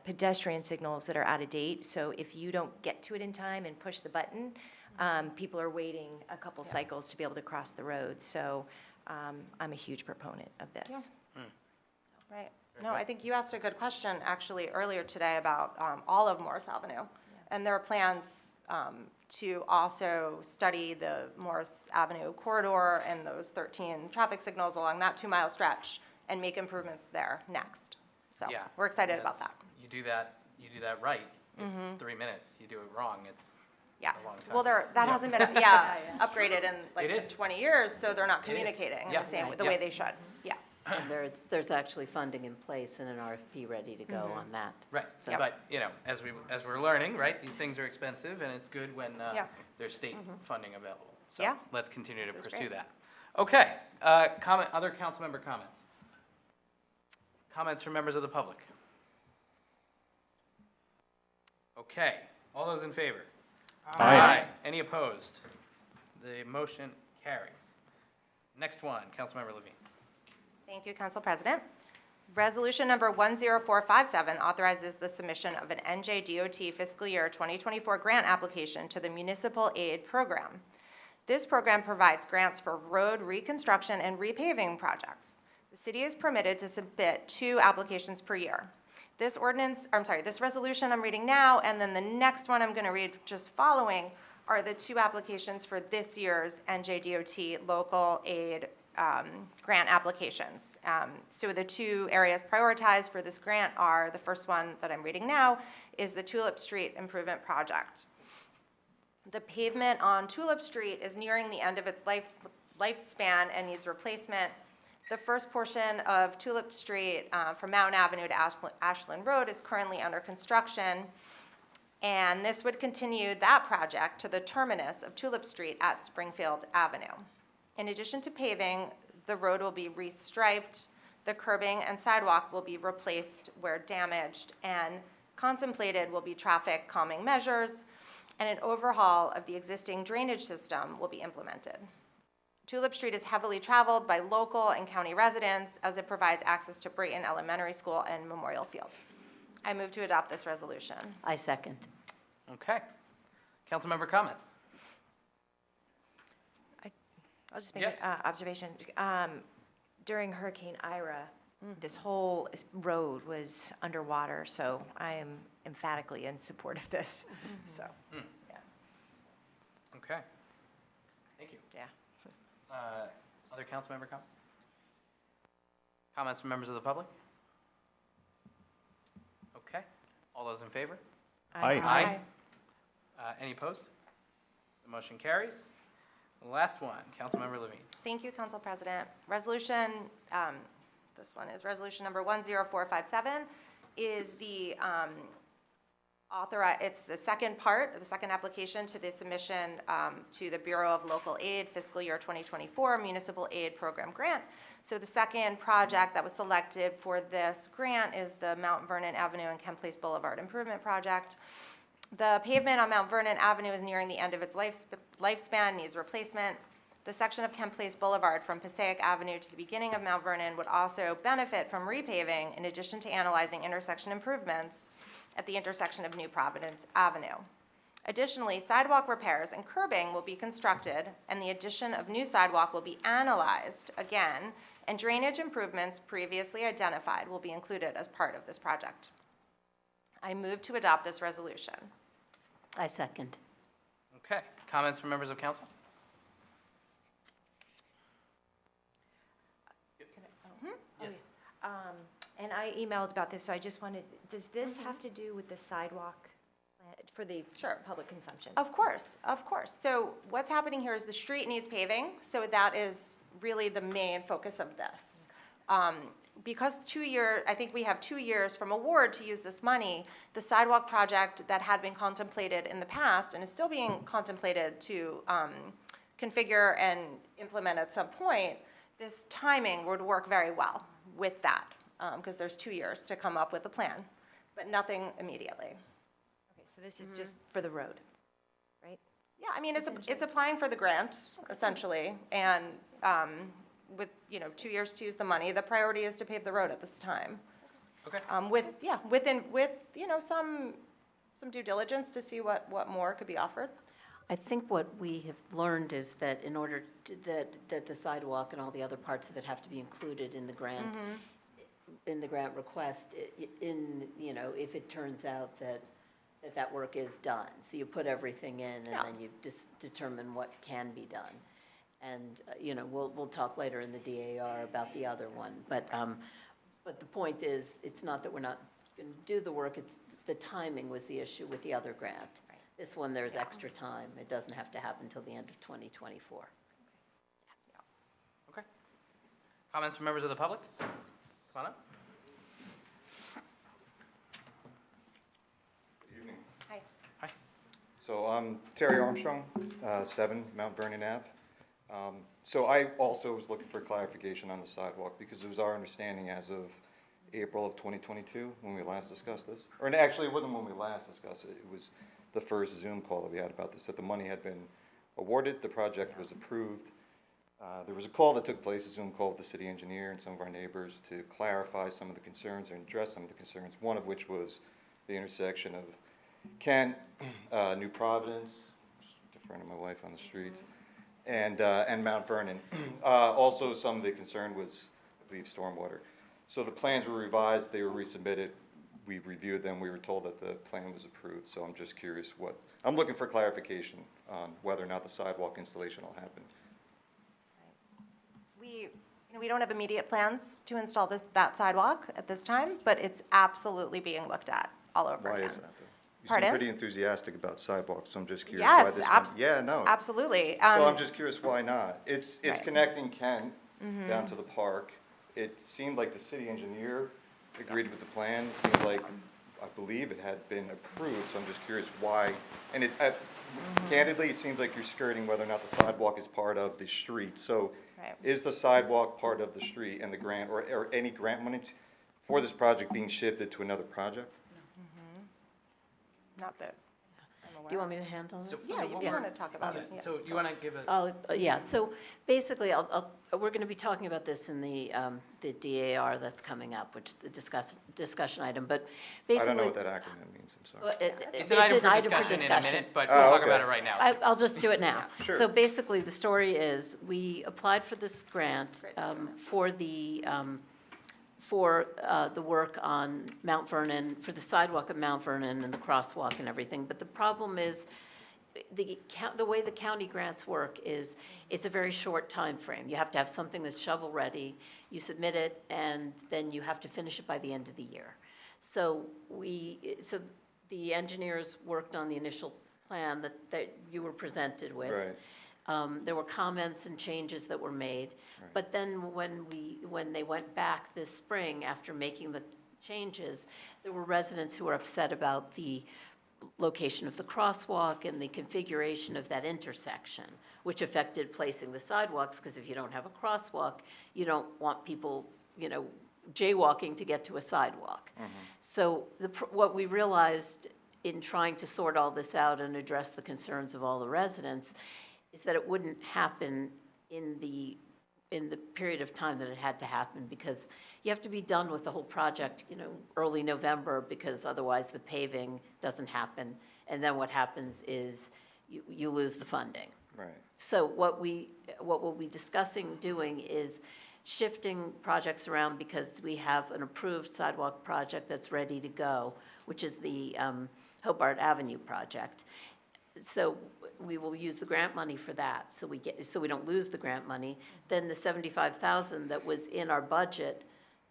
pedestrian signals that are out of date. So if you don't get to it in time and push the button, people are waiting a couple cycles to be able to cross the road. So I'm a huge proponent of this. Right. No, I think you asked a good question actually earlier today about all of Morris Avenue. And there are plans to also study the Morris Avenue corridor and those 13 traffic signals along that 2-mile stretch and make improvements there next. So Yeah. we're excited about that. You do that right. It's 3 minutes. You do it wrong, it's Yes. a long time. Well, that Yeah. hasn't been, upgraded in It like is. 20 years, so they're not It is. communicating in Yeah. the same, Right. the way they should. Yeah. And there's actually funding in place and an RFP ready to go on that. Right, So- but, as we're learning, right, these things are expensive, and it's good when Yeah. there's state funding available. So Yeah. let's continue to This is pursue great. that. Okay, other council member comments? Comments from members of the public? Okay, all those in favor? Aye. Any opposed? The motion carries. Next one, Councilmember Levine. Thank you, Council President. Resolution number 10457 authorizes the submission of an NJDOT fiscal year 2024 grant application to the Municipal Aid Program. This program provides grants for road reconstruction and repaving projects. The city is permitted to submit 2 applications per year. This ordinance, I'm sorry, this resolution I'm reading now, and then the next one I'm going to read just following are the two applications for this year's NJDOT local aid grant applications. So the two areas prioritized for this grant are, the first one that I'm reading now is the Tulip Street Improvement Project. The pavement on Tulip Street is nearing the end of its lifespan and needs replacement. The first portion of Tulip Street from Mountain Avenue to Ashland Road is currently under construction, and this would continue that project to the terminus of Tulip Street at Springfield Avenue. In addition to paving, the road will be restriped, the curbing and sidewalk will be replaced where damaged, and contemplated will be traffic calming measures, and an overhaul of the existing drainage system will be implemented. Tulip Street is heavily traveled by local and county residents as it provides access to Brayton Elementary School and Memorial Field. I move to adopt this resolution. I second. Okay. Councilmember comments? I'll just make Yep. an observation. During Hurricane Ira, this whole road was underwater, so I am emphatically in support of this. So, yeah. Okay. Thank you. Yeah. Other council member comments? Comments from members of the public? Okay. All those in favor? Aye. Any opposed? The motion carries. The last one, Councilmember Levine. Thank you, Council President. Resolution, this one is resolution number 10457, is the it's the second part, the second application to the submission to the Bureau of Local Aid fiscal year 2024 Municipal Aid Program Grant. So the second project that was selected for this grant is the Mount Vernon Avenue and Kent Place Boulevard Improvement Project. The pavement on Mount Vernon Avenue is nearing the end of its lifespan, needs replacement. The section of Kent Place Boulevard from Passaic Avenue to the beginning of Mount Vernon would also benefit from repaving in addition to analyzing intersection improvements at the intersection of New Providence Avenue. Additionally, sidewalk repairs and curbing will be constructed, and the addition of new sidewalk will be analyzed again, and drainage improvements previously identified will be included as part of this project. I move to adopt this resolution. I second. Okay. Comments from members of council? Yes. And I emailed about this, so I just wanted, does this have to do with the sidewalk for the Sure. public consumption? Of course, of course. So what's happening here is the street needs paving, so that is really the main focus of this. Because I think we have 2 years from award to use this money, the sidewalk project that had been contemplated in the past and is still being contemplated to configure and implement at some point, this timing would work very well with that, because there's 2 years to come up with a plan, but nothing immediately. Okay, so this is just for the road, right? Yeah, I mean, it's applying for the grant, essentially, and with, 2 years to use the money, the priority is to pave the road at this time. Okay. With some due diligence to see what more could be offered. I think what we have learned is that in order to, that the sidewalk and all the other parts of it have to be included in the grant, in the grant request, if it turns out that work is done. So you put everything in, and then you just determine what can be done. And, we'll talk later in the DAR about the other one. But the point is, it's not that we're not going to do the work, it's the timing was the issue with the other grant. Right. This one, there's extra time. It doesn't have to happen until the end of 2024. Okay. Comments from members of the public? Come on up. Good evening. Hi. Hi. So I'm Terry Armstrong, 7 Mount Vernon Ave. So I also was looking for clarification on the sidewalk because it was our understanding as of April of 2022 when we last discussed this. Or actually, it wasn't when we last discussed it. It was the first Zoom call that we had about this, that the money had been awarded, the project was approved. There was a call that took place, a Zoom call with the city engineer and some of our neighbors to clarify some of the concerns and address some of the concerns, one of which was the intersection of Kent, New Providence, just a friend of my wife on the streets, and Mount Vernon. Also, some of the concern was, I believe, stormwater. So the plans were revised, they were resubmitted. we reviewed them, we were told that the plan was approved, so I'm just curious I'm looking for clarification on whether or not the sidewalk installation will happen. We don't have immediate plans to install that sidewalk at this time, but it's absolutely being looked at all over Why again. is that, though? You Pardon? seem pretty enthusiastic about sidewalks, so I'm just curious why Yes, this one. Yeah, no. absolutely. So I'm just curious why not? It's Right. connecting Kent down to the park. It seemed like the city engineer agreed with the plan. It seemed like, I believe it had been approved, so I'm just curious why. And candidly, it seems like you're skirting whether or not the sidewalk is part of the street. So Right. is the sidewalk part of the street and the grant, or any grant money for this project being shifted to another project? Not that I'm aware. Do you want me to handle this? So Yeah, you what want we're- to talk about it. Yeah. So you want to give a, Yeah, so basically, we're going to be talking about this in the DAR that's coming up, which is the discussion item, but I basically. don't know what that acronym means, I'm sorry. it's an item for discussion in a minute, but we'll Oh, talk about okay. it right now. I'll just do it now. Sure. So basically, the story is, we applied for this grant for the work on Mount Vernon, for the sidewalk at Mount Vernon and the crosswalk and everything. But the problem is, the way the county grants work is, it's a very short time frame. You have to have something that's shovel-ready, you submit it, and then you have to finish it by the end of the year. So the engineers worked on the initial plan that you were presented with. Right. There were comments and changes that were made. Right. But then when they went back this spring, after making the changes, there were residents who were upset about the location of the crosswalk and the configuration of that intersection, which affected placing the sidewalks, because if you don't have a crosswalk, you don't want people, jaywalking to get to a sidewalk. So what we realized in trying to sort all this out and address the concerns of all the residents is that it wouldn't happen in the period of time that it had to happen, because you have to be done with the whole project, early November, because otherwise the paving doesn't happen. And then what happens is you lose the funding. Right. So what we'll be discussing doing is shifting projects around, because we have an approved sidewalk project that's ready to go, which is the Hobart Avenue project. So we will use the grant money for that, so we don't lose the grant money. Then the $75,000 that was in our budget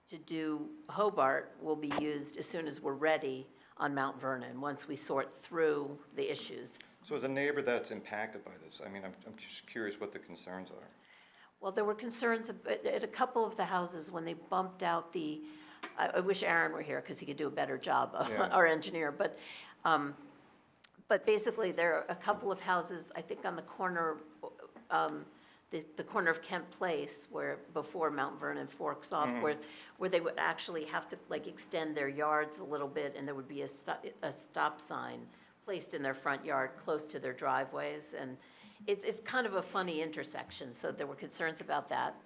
to do Hobart will be used as soon as we're ready on Mount Vernon, once we sort through the issues. So as a neighbor that's impacted by this, I'm just curious what the concerns are. Well, there were concerns at a couple of the houses when they bumped out I wish Aaron were here, because he could do a better job, Yeah. our engineer, but basically, there are a couple of houses, I think on the corner, the corner of Kent Place, where before Mount Vernon forks off, where they would actually have to extend their yards a little bit, and there would be a stop sign placed in their front yard close to their driveways, and it's kind of a funny intersection. So there were concerns about that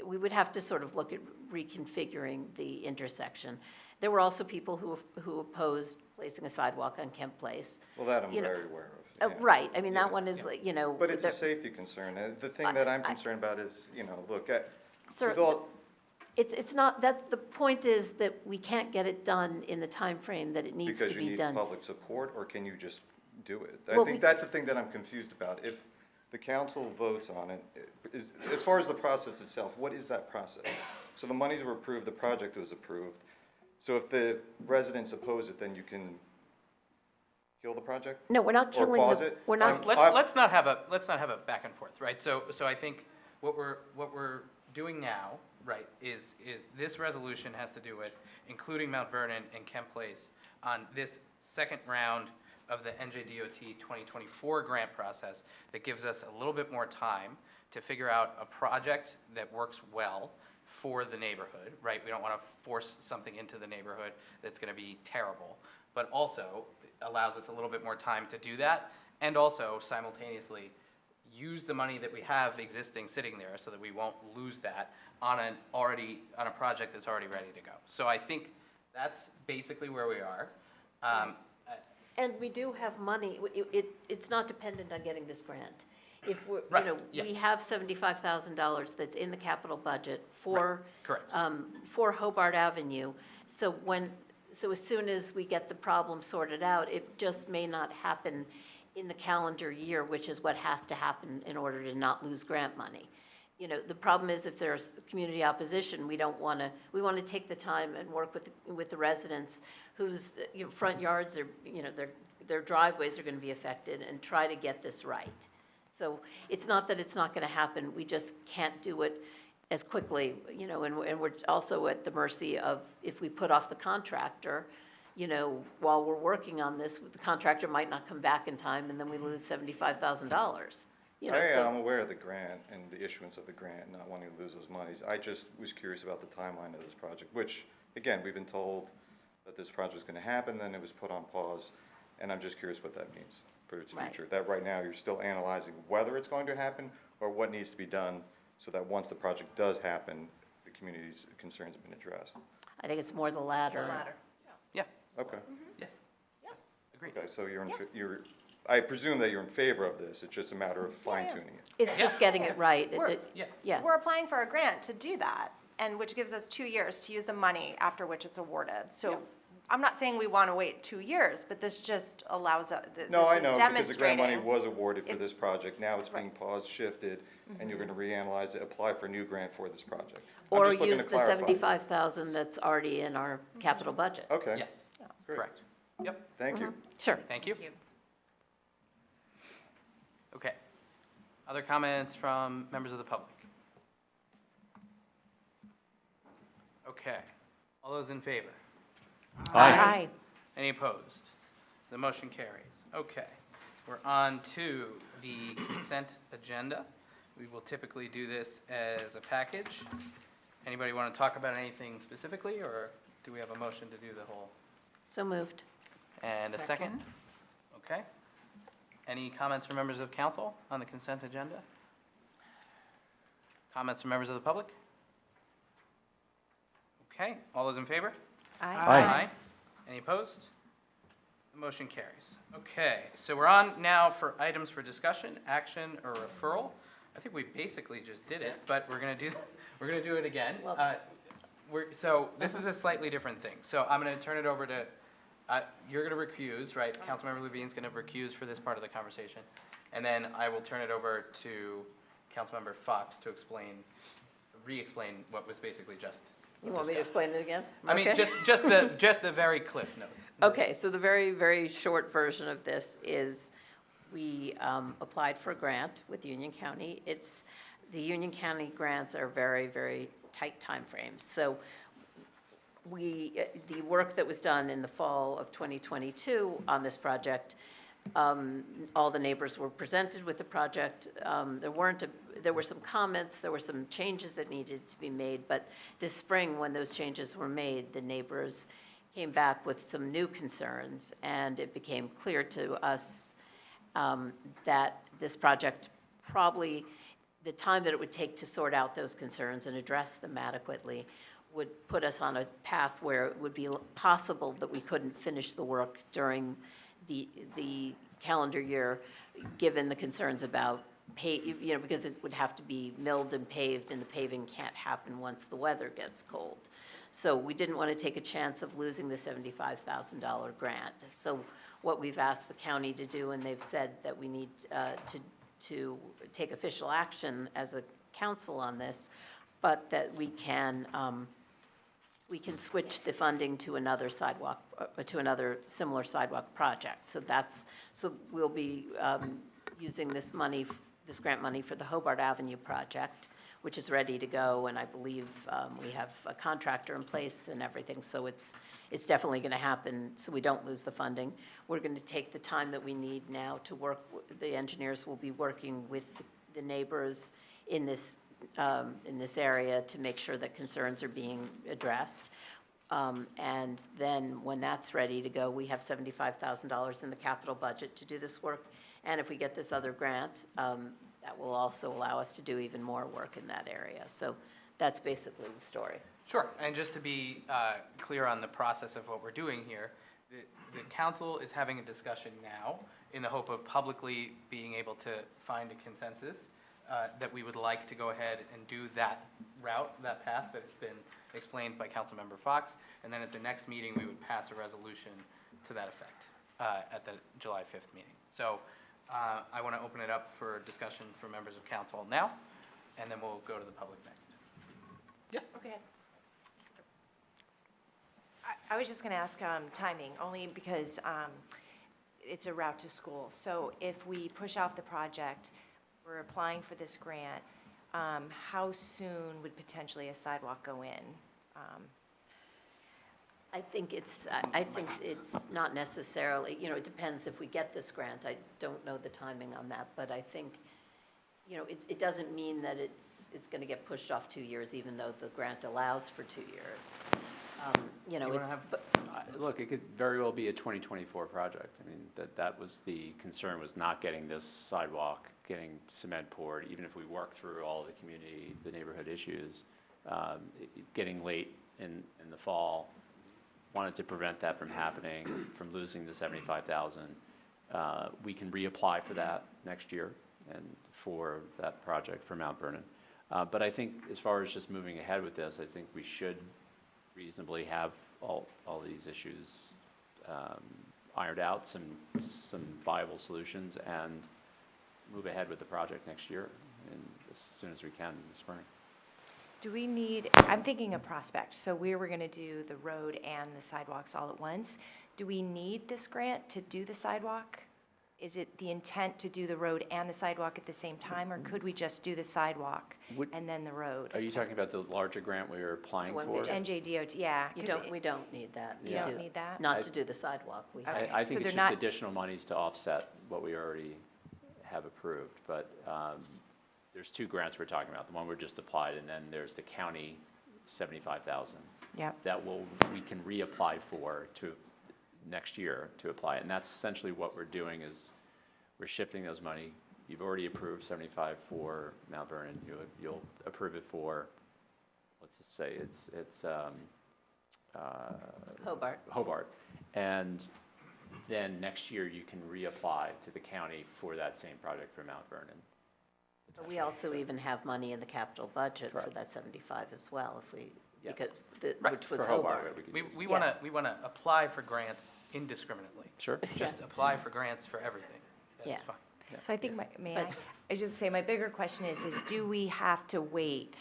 we would have to sort of look at reconfiguring the intersection. There were also people who opposed placing a sidewalk on Kent Place. Well, that I'm very aware of. Yeah. Right, I mean, that Yeah. one is, But it's a safety concern. The thing that I'm concerned about is, look, Sir, with all, it's not, the point is that we can't get it done in the time frame that it needs to because you be need done. public support, or can you just do it? Well, I think that's the thing that I'm confused about. If the council votes on it, as far as the process itself, what is that process? So the monies were approved, the project was approved. So if the residents oppose it, then you can kill the project? No, we're not Or killing pause the, it? we're not, Let's not have a back and forth, right? So I think what we're doing now, right, is this resolution has to do with including Mount Vernon and Kent Place on this second round of the NJDOT 2024 grant process that gives us a little bit more time to figure out a project that works well for the neighborhood, right? We don't want to force something into the neighborhood that's going to be terrible, but also allows us a little bit more time to do that, and also simultaneously use the money that we have existing sitting there so that we won't lose that on a project that's already ready to go. So I think that's basically where we are. and we do have money, it's not dependent on getting this grant. If we're, Right, yeah. we have $75,000 that's in the capital budget for, Correct. for Hobart Avenue. So So as soon as we get the problem sorted out, it just may not happen in the calendar year, which is what has to happen in order to not lose grant money. You know, the problem is if there's community opposition, we want to take the time and work with the residents whose, you know, front yards are, you know, their driveways are going to be affected, and try to get this right. So it's not that it's not going to happen, we just can't do it as quickly, you know, and we're also at the mercy of, if we put off the contractor, you know, while we're working on this, the contractor might not come back in time, and then we lose $75,000. You know, I'm aware of the grant and the issuance of the grant, not wanting to lose those monies. I just was curious about the timeline of this project, which, again, we've been told that this project was going to happen, then it was put on pause, and I'm just curious what that means for its Right. future. That right now you're still analyzing whether it's going to happen or what needs to be done so that once the project does happen, the community's concerns have been addressed. I think it's more the latter. Yeah, Okay. yes. Agreed. Okay, so I presume that you're in favor of this, it's just a matter of fine tuning it. It's just getting it right. We're- Yeah. We're applying for a grant to do that, and which gives us 2 years to use the money after which it's awarded. So I'm not saying we want to wait 2 years, but this just allows, No, I know, this is because the grant money demonstrating. was awarded for this It's- project, now it's being paused, shifted, and you're gonna reanalyze it, apply for a new grant for this project. I'm Or just looking use to the clarify. 75,000 that's already in our capital budget. Okay, Yes, great, correct. Yep, thank you. Sure. thank you. Okay. Other comments from members of the public? Okay. All those in favor? Aye. Any opposed? The motion carries. Okay. We're on to the consent agenda. We will typically do this as a package. Anybody want to talk about anything specifically, or do we have a motion to do the whole? So moved. And a second? Okay. Any comments from members of council on the consent agenda? Comments from members of the public? Okay, all those in favor? Aye. Any opposed? The motion carries. Okay, so we're on now for items for discussion, action, or referral. I think we basically just did it, but we're gonna do it again. Well- So this is a slightly different thing. So I'm gonna turn it over to, you're gonna recuse, right? Councilmember Levine's gonna recuse for this part of the conversation. And then I will turn it over to Councilmember Fox to re-explain what was basically just You want me to discussed. explain it again? I mean, Okay. just the very cliff notes. Okay, so the very, very short version of this is we applied for a grant with Union County. The Union County grants are very, very tight timeframes. So the work that was done in the fall of 2022 on this project, all the neighbors were presented with the project. There were some comments, there were some changes that needed to be made, but this spring, when those changes were made, the neighbors came back with some new concerns, and it became clear to us that this project probably, the time that it would take to sort out those concerns and address them adequately would put us on a path where it would be possible that we couldn't finish the work during the calendar year, given the concerns about because it would have to be milled and paved, and the paving can't happen once the weather gets cold. So we didn't want to take a chance of losing the $75,000 grant. So what we've asked the county to do, and they've said that we need to take official action as a council on this, but that we can switch the funding to another sidewalk, to another similar sidewalk project. So we'll be using this grant money for the Hobart Avenue project, which is ready to go, and I believe we have a contractor in place and everything, so it's definitely going to happen, so we don't lose the funding. We're going to take the time that we need now to work, the engineers will be working with the neighbors in this area to make sure that concerns are being addressed. And then when that's ready to go, we have $75,000 in the capital budget to do this work. And if we get this other grant, that will also allow us to do even more work in that area. So that's basically the story. Sure, and just to be clear on the process of what we're doing here, the council is having a discussion now in the hope of publicly being able to find a consensus that we would like to go ahead and do that route, that path that has been explained by Councilmember Fox, and then at the next meeting, we would pass a resolution to that effect at the July 5th meeting. So I want to open it up for discussion for members of council now, and then we'll go to the public next. Okay. I was just going to ask timing, only because it's a route to school. So if we push off the project, we're applying for this grant, how soon would potentially a sidewalk go in? I think it's not necessarily, it depends if we get this grant. I don't know the timing on that, but I think, it doesn't mean that it's going to get pushed off 2 years, even though the grant allows for 2 years. you wanna have- Look, it could very well be a 2024 project. I mean, that was the concern, was not getting this sidewalk, getting cement poured, even if we work through all the community, the neighborhood issues, getting late in the fall. Wanted to prevent that from happening, from losing the 75,000. We can reapply for that next year and for that project for Mount Vernon. But I think as far as just moving ahead with this, I think we should reasonably have all these issues ironed out, some viable solutions, and move ahead with the project next year, and as soon as we can in the spring. Do we need, I'm thinking a Prospect, so we were going to do the road and the sidewalks all at once. Do we need this grant to do the sidewalk? Is it the intent to do the road and the sidewalk at the same time, or could we just do the sidewalk and then the road? Are you talking about the larger grant we were applying The one we for? just- NJDOT, yeah. We don't need that. You don't need that? Not to do the sidewalk. We Okay. I So think they're it's just not- additional monies to offset what we already have approved, but there's two grants we're talking about. The one we just applied, and then there's the county 75,000. Yep. That we can reapply for to next year to apply. And that's essentially what we're doing, is we're shifting those money. You've already approved 75 for Mount Vernon. You'll approve it for, let's just say it's Hobart. And then next year you can reapply to the county for that same project for Mount Vernon. But we also even have money in the capital budget for Correct. that 75 as well, if we, Yes. because, Right. which was For Hobart. we could We use- we Yeah. want to apply for grants indiscriminately. Sure. Just apply for grants for everything. Yeah. That's fine. So I think, may But- I just say, my bigger question is do we have to wait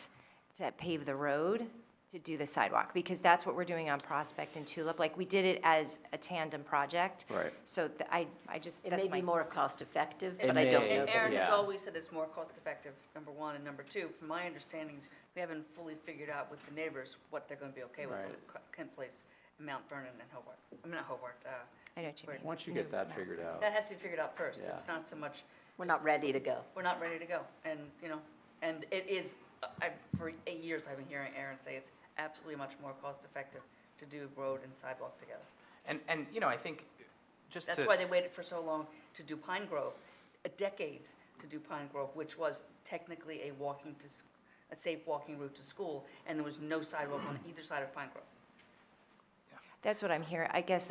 to pave the road to do the sidewalk? Because that's what we're doing on Prospect and Tulip. Like, we did it as a tandem project. Right. So I just, It that's may my. be more cost effective, It but I don't may. know. And that Aaron has Yeah. always said it's more cost-effective, number one, and number two, from my understandings, we haven't fully figured out with the neighbors what they're going to be okay with Right. with Kent Place, Mount Vernon, and Hobart. I mean, not Hobart, I know what you mean. Once you get that figured out. that has to be figured out first. Yeah. It's not so much, We're not ready to go. we're not ready to go. And, and it is, for 8 years, I've been hearing Aaron say it's absolutely much more cost-effective to do road and sidewalk together. And I think just to. That's why they waited for so long to do Pine Grove, decades to do Pine Grove, which was technically a safe walking route to school, and there was no sidewalk on either side of Pine Grove. That's what I'm hearing. I guess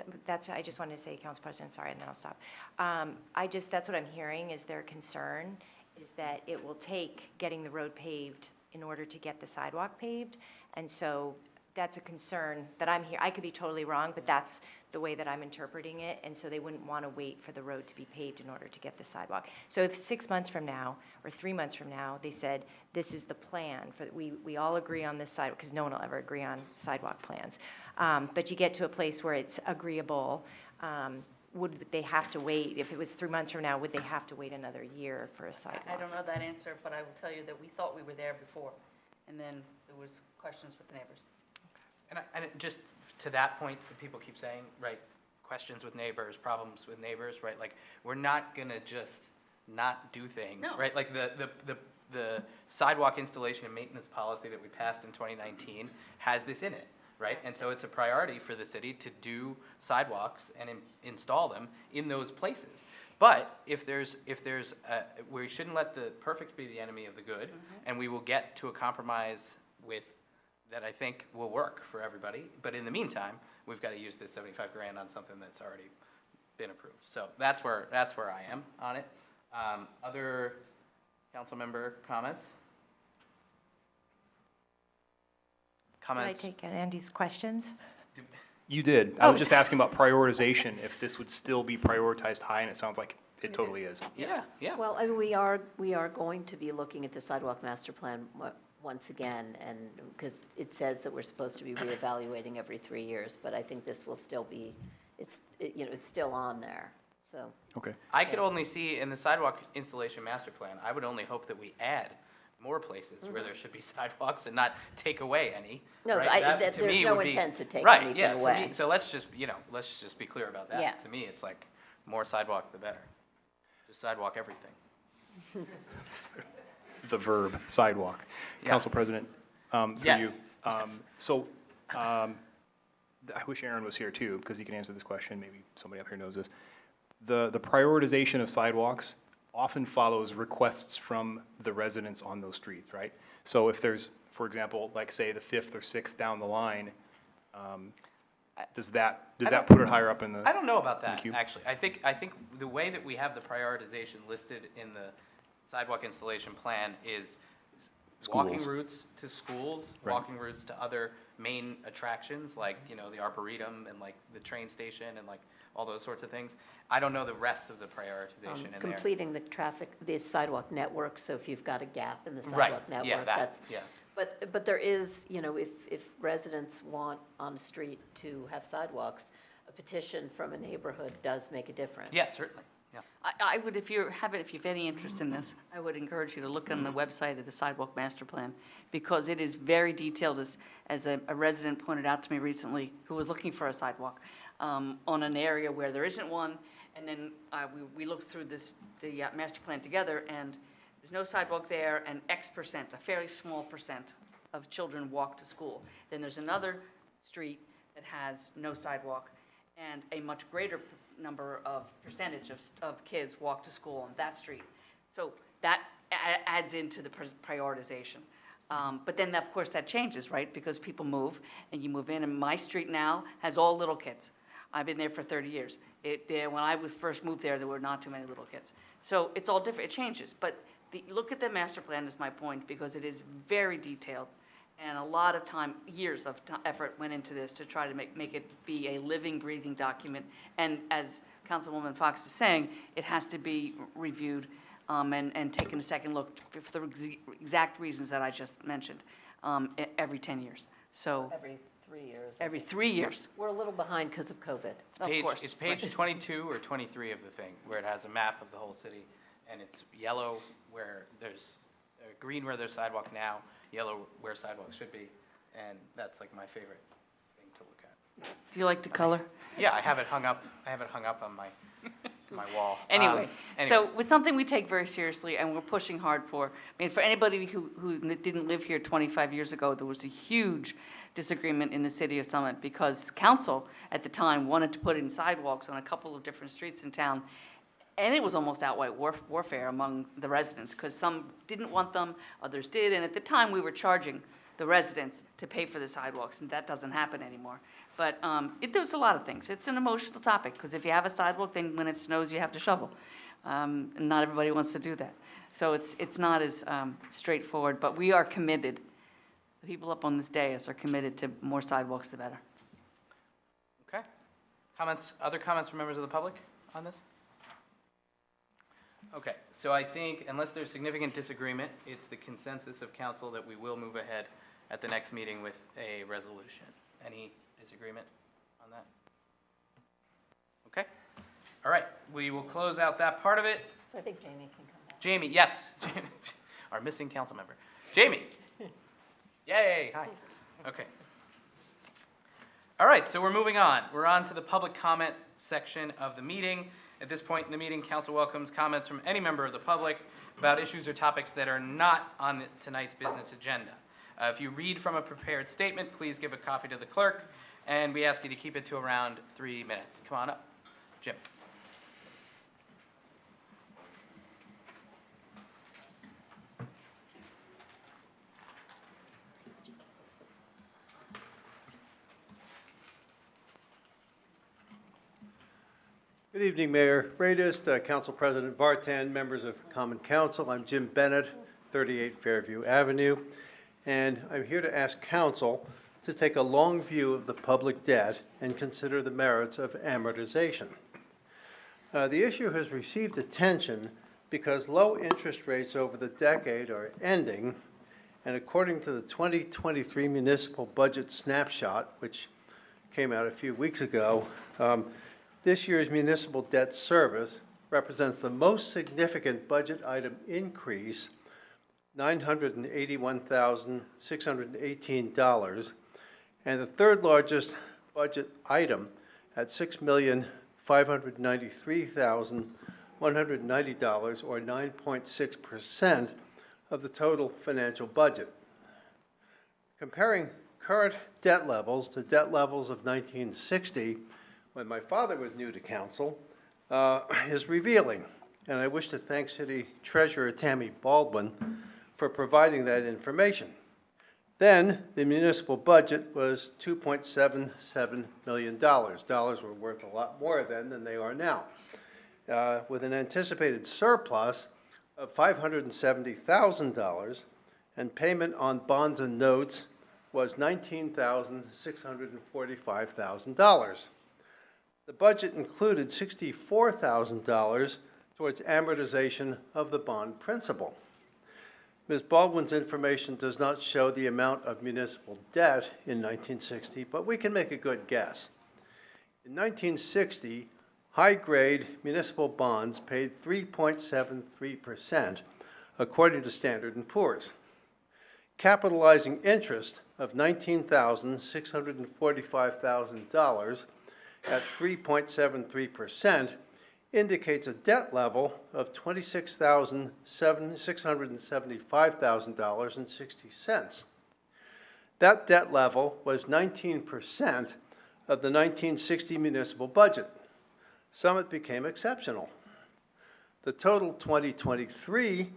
I just wanted to say, Council President, sorry, and then I'll stop. That's what I'm hearing is their concern is that it will take getting the road paved in order to get the sidewalk paved. And so that's a concern that I'm here. I could be totally wrong, but that's the way that I'm interpreting it. And so they wouldn't want to wait for the road to be paved in order to get the sidewalk. So if 6 months from now or 3 months from now, they said, this is the plan, we all agree on this sidewalk, because no one will ever agree on sidewalk plans. But you get to a place where it's agreeable, would they have to wait? If it was 3 months from now, would they have to wait another year for a sidewalk? I don't know that answer, but I will tell you that we thought we were there before, and then there was questions with the neighbors. And just to that point, that people keep saying, right, questions with neighbors, problems with neighbors, right? Like, we're not gonna just not do things, No. right? Like, the sidewalk installation and maintenance policy that we passed in 2019 has this in it, right? And so it's a priority for the city to do sidewalks and install them in those places. But if we shouldn't let the perfect be the enemy of the good, and we will get to a compromise that I think will work for everybody. But in the meantime, we've got to use this 75 grand on something that's already been approved. So that's where I am on it. Other Council member comments? Did I Comments? take Andy's questions? You did. I was Oh, just asking about prioritization, if this would still be prioritized high, and it sounds like it totally is. Yeah, yeah. Well, I mean, we are going to be looking at the sidewalk master plan once again, and, because it says that we're supposed to be reevaluating every 3 years, but I think this will still be, it's still on there, so. Okay. I could only see in the sidewalk installation master plan, I would only hope that we add more places where there should be sidewalks and not take away any. No, right? That, to there's me, no would be- intent to take Right, anything yeah, to me- away. So let's just be clear about that. Yeah. To me, it's like, more sidewalk, the better. Just sidewalk everything. The verb sidewalk. Yeah. Council President, for Yes. you. Yes. So, I wish Aaron was here too, because he can answer this question. Maybe somebody up here knows this. The prioritization of sidewalks often follows requests from the residents on those streets, right? So if there's, for example, like say the 5th or 6th down the line, does that put it higher up in the? I don't know about in the that, queue? actually. I think the way that we have the prioritization listed in the sidewalk installation plan is walking Schools. routes to schools, Right. walking routes to other main attractions, like, the Arboretum and like the train station and like all those sorts of things. I don't know the rest of the prioritization in there. Completing the sidewalk network, so if you've got a gap in the Right, sidewalk network, yeah, that's. yeah. But there is, if residents want on a street to have sidewalks, a petition from a neighborhood does make a difference. Yeah, certainly, yeah. I would, if you have any interest in this, I would encourage you to look on the website of the sidewalk master plan, because it is very detailed, as a resident pointed out to me recently, who was looking for a sidewalk, on an area where there isn't one, and then we looked through the master plan together, and there's no sidewalk there, and X percent, a fairly small percent of children walk to school. Then there's another street that has no sidewalk, and a much greater number of percentage of kids walk to school on that street. So that adds into the prioritization. But then, of course, that changes, right? Because people move, and you move in, and my street now has all little kids. I've been there for 30 years. When I first moved there were not too many little kids. So it's all different, it changes. But look at the master plan is my point, because it is very detailed, and a lot of time, years of effort went into this to try to make it be a living, breathing document. And as Councilwoman Fox is saying, it has to be reviewed and taken a second look for the exact reasons that I just mentioned, every 10 years. So Every 3 years. every 3 years, We're a little behind because of COVID. of course. It's page 22 or 23 of the thing, where it has a map of the whole city, and it's yellow where there's, green where there's sidewalk now, yellow where sidewalks should be, and that's like my favorite thing to look at. Do you like the color? Yeah, I have it hung up on my wall. Anyway, so it's something we take very seriously, and we're pushing hard for. I mean, for anybody who didn't live here 25 years ago, there was a huge disagreement in the city of Summit, because council at the time wanted to put in sidewalks on a couple of different streets in town, and it was almost outright warfare among the residents, because some didn't want them, others did, and at the time, we were charging the residents to pay for the sidewalks, and that doesn't happen anymore. But there's a lot of things. It's an emotional topic, because if you have a sidewalk, then when it snows, you have to shovel. And not everybody wants to do that. So it's not as straightforward, but we are committed. The people up on this dais are committed to more sidewalks, the better. Okay. Other comments from members of the public on this? Okay, so I think unless there's significant disagreement, it's the consensus of council that we will move ahead at the next meeting with a resolution. Any disagreement on that? Okay. All right, we will close out that part of it. So I think Jamie can come back. Jamie, yes, our missing council member. Jamie. Yay, hi. Okay. All right, so we're moving on. We're on to the public comment section of the meeting. At this point in the meeting, council welcomes comments from any member of the public about issues or topics that are not on tonight's business agenda. If you read from a prepared statement, please give a copy to the clerk, and we ask you to keep it to around 3 minutes. Come on up, Jim. Good evening, Mayor Radis, Council President Vartan, members of Common Council. I'm Jim Bennett, 38 Fairview Avenue, and I'm here to ask Council to take a long view of the public debt and consider the merits of amortization. The issue has received attention because low interest rates over the decade are ending, and according to the 2023 municipal budget snapshot, which came out a few weeks ago, this year's municipal debt service represents the most significant budget item increase, $981,618, and the third largest budget item at $6,593,190, or 9.6% of the total financial budget. Comparing current debt levels to debt levels of 1960, when my father was new to council, is revealing. And I wish to thank City Treasurer Tammy Baldwin for providing that information. Then, the municipal budget was $2.77 million. Dollars were worth a lot more then than they are now, with an anticipated surplus of $570,000, and payment on bonds and notes was $19,645,000. The budget included $64,000 towards amortization of the bond principal. Ms. Baldwin's information does not show the amount of municipal debt in 1960, but we can make a good guess. In 1960, high-grade municipal bonds paid 3.73%, according to Standard & Poor's. Capitalizing interest of $19,645,000 at 3.73% indicates a debt level of $26,675,000.60. That debt level was 19% of the 1960 municipal budget. Summit became exceptional. The total 2023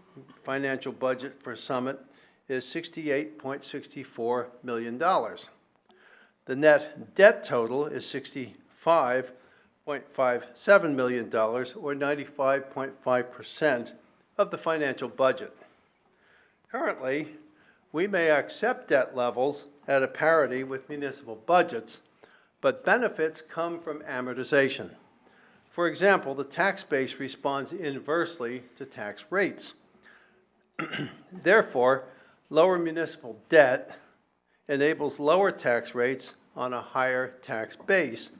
financial budget for Summit is $68.64 million. The net debt total is $65.57 million, or 95.5% of the financial budget. Currently, we may accept debt levels at a parity with municipal budgets, but benefits come from amortization. For example, the tax base responds inversely to tax rates. Therefore, lower municipal debt enables lower tax rates on a higher tax base,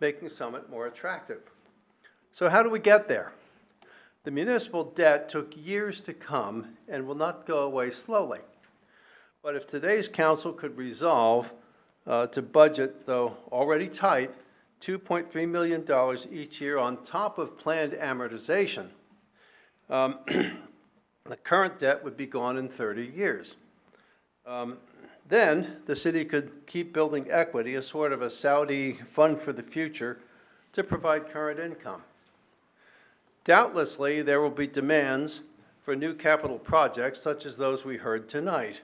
making Summit more attractive. So how do we get there? The municipal debt took years to come and will not go away slowly. But if today's council could resolve to budget, though already tight, $2.3 million each year on top of planned amortization, the current debt would be gone in 30 years. Then the city could keep building equity, a sort of a Saudi fund for the future, to provide current income. Doubtlessly, there will be demands for new capital projects such as those we heard tonight,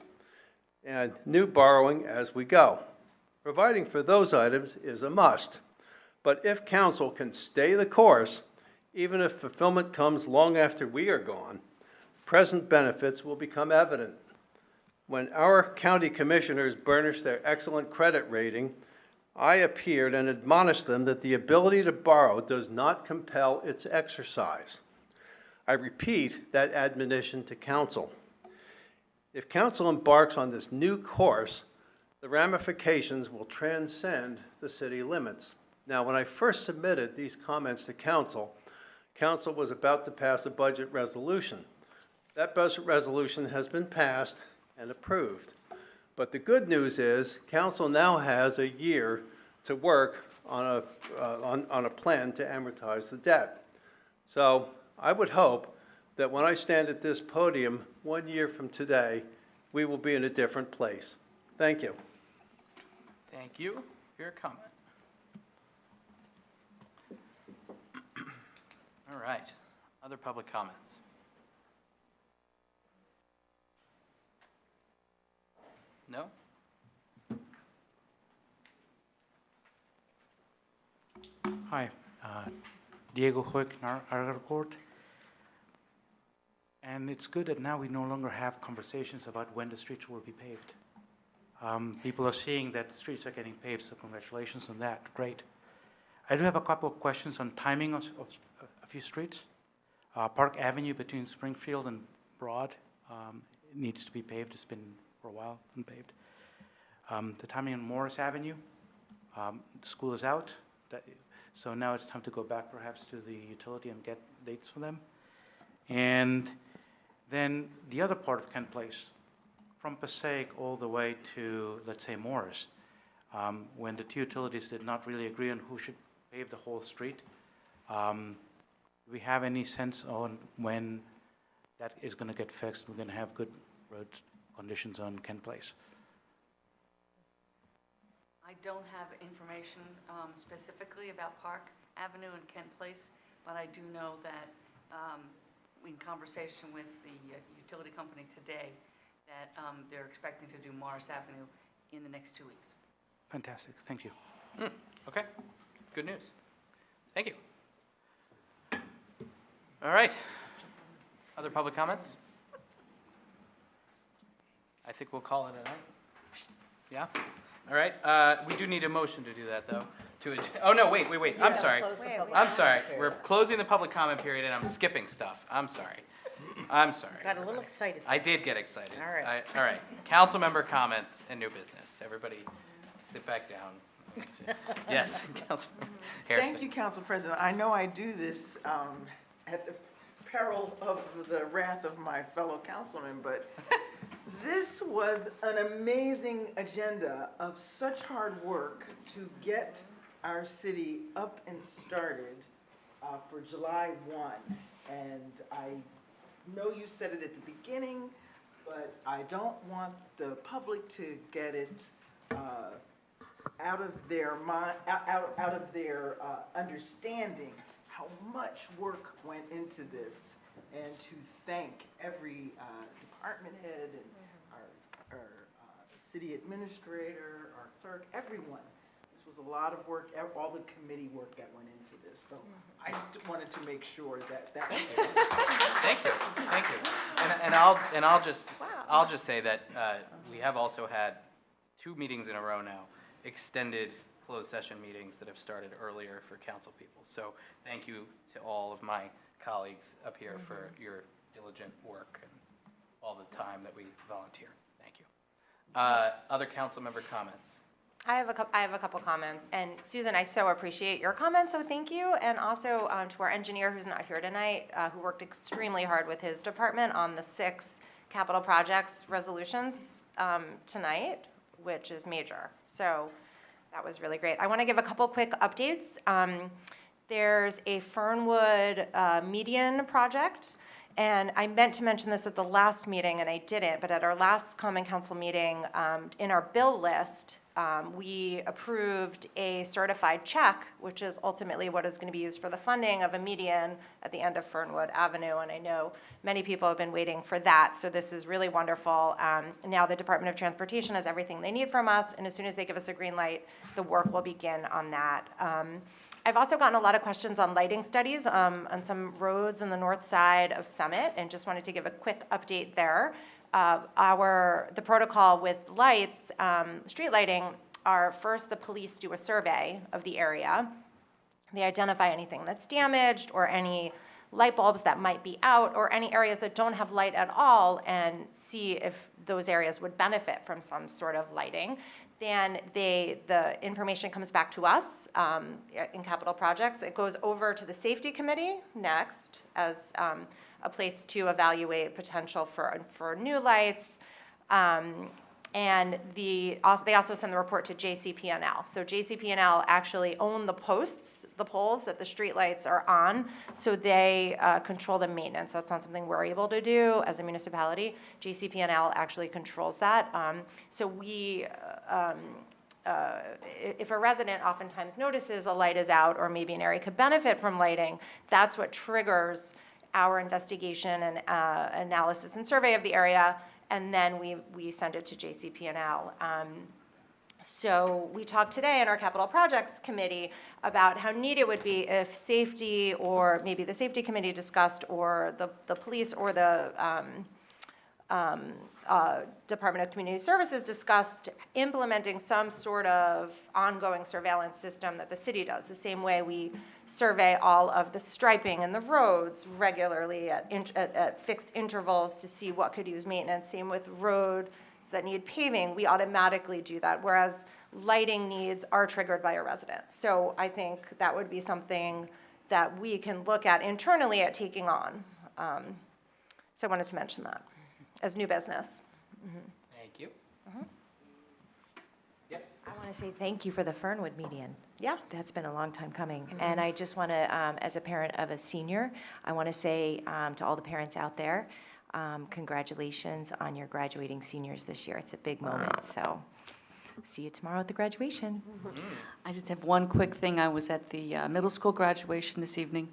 and new borrowing as we go. Providing for those items is a must. But if council can stay the course, even if fulfillment comes long after we are gone, present benefits will become evident. When our county commissioners burnished their excellent credit rating, I appeared and admonished them that the ability to borrow does not compel its exercise. I repeat that admonition to council. If council embarks on this new course, the ramifications will transcend the city limits. Now, when I first submitted these comments to council, council was about to pass a budget resolution. That budget resolution has been passed and approved. But the good news is council now has a year to work on a plan to amortize the debt. So I would hope that when I stand at this podium 1 year from today, we will be in a different place. Thank you. Thank you for your comment. All right, other public comments? No? Hi, Diego Hoek Court. And it's good that now we no longer have conversations about when the streets will be paved. People are seeing that the streets are getting paved, so congratulations on that, great. I do have a couple of questions on timing of a few streets. Park Avenue between Springfield and Broad needs to be paved, it's been for a while unpaved. The timing on Morris Avenue, the school is out, so now it's time to go back perhaps to the utility and get dates for them. And then the other part of Kent Place, from Passaic all the way to, let's say, Morris, when the two utilities did not really agree on who should pave the whole street, do we have any sense on when that is going to get fixed? We're going to have good road conditions on Kent Place. I don't have information specifically about Park Avenue and Kent Place, but I do know that in conversation with the utility company today, that they're expecting to do Morris Avenue in the next 2 weeks. Fantastic, thank you. Okay, good news. Thank you. All right. Other public comments? I think we'll call it a night. Yeah? All right. We do need a motion to do that, though. Oh, no, wait. I'm sorry. I'm sorry. We're closing the public comment period, and I'm skipping stuff. I'm sorry. Got a little excited. I did get excited. All right. All right. Council member comments and new business. Everybody sit back down. Yes, Councilmember Hairston. Thank you, Council President. I know I do this at the peril of the wrath of my fellow councilmen, but this was an amazing agenda of such hard work to get our city up and started for July 1. And I know you said it at the beginning, but I don't want the public to get it out of their mind, out of their understanding how much work went into this, and to thank every department head and our city administrator, our clerk, everyone. This was a lot of work, all the committee work that went into this. So I just wanted to make sure that that was. Thank you. And I'll just say that we have also had 2 meetings in a row now, extended closed session meetings that have started earlier for council people. So thank you to all of my colleagues up here for your diligent work and all the time that we volunteer. Thank you. Other council member comments? I have a couple comments, and Susan, I so appreciate your comments, so thank you. And also to our engineer who's not here tonight, who worked extremely hard with his department on the 6 capital projects resolutions tonight, which is major. So that was really great. I want to give a couple quick updates. There's a Fernwood median project, and I meant to mention this at the last meeting, and I didn't, but at our last Common Council meeting, in our bill list, we approved a certified check, which is ultimately what is going to be used for the funding of a median at the end of Fernwood Avenue, and I know many people have been waiting for that, so this is really wonderful. Now the Department of Transportation has everything they need from us, and as soon as they give us a green light, the work will begin on that. I've also gotten a lot of questions on lighting studies on some roads on the north side of Summit, and just wanted to give a quick update there. The protocol with lights, street lighting, are first the police do a survey of the area. They identify anything that's damaged or any light bulbs that might be out or any areas that don't have light at all, and see if those areas would benefit from some sort of lighting. Then the information comes back to us in capital projects. It goes over to the safety committee next as a place to evaluate potential for new lights. And they also send the report to JCP&L. So JCP&L actually own the posts, the poles that the streetlights are on, so they control the maintenance. That's not something we're able to do as a municipality. JCP&L actually controls that. So if a resident oftentimes notices a light is out or maybe an area could benefit from lighting, that's what triggers our investigation and analysis and survey of the area, and then we send it to JCP&L. So we talked today in our capital projects committee about how neat it would be if safety, or maybe the safety committee discussed, or the police, or the Department of Community Services discussed implementing some sort of ongoing surveillance system that the city does, the same way we survey all of the striping in the roads regularly at fixed intervals to see what could use maintenance. Same with roads that need paving, we automatically do that, whereas lighting needs are triggered by a resident. So I think that would be something that we can look at internally at taking on. So I wanted to mention that as new business. Thank you. I want to say thank you for the Fernwood median. Yeah. That's been a long time coming. And I just want to, as a parent of a senior, I want to say to all the parents out there, congratulations on your graduating seniors this year. It's a big moment. So see you tomorrow at the graduation. I just have one quick thing. I was at the middle school graduation this evening,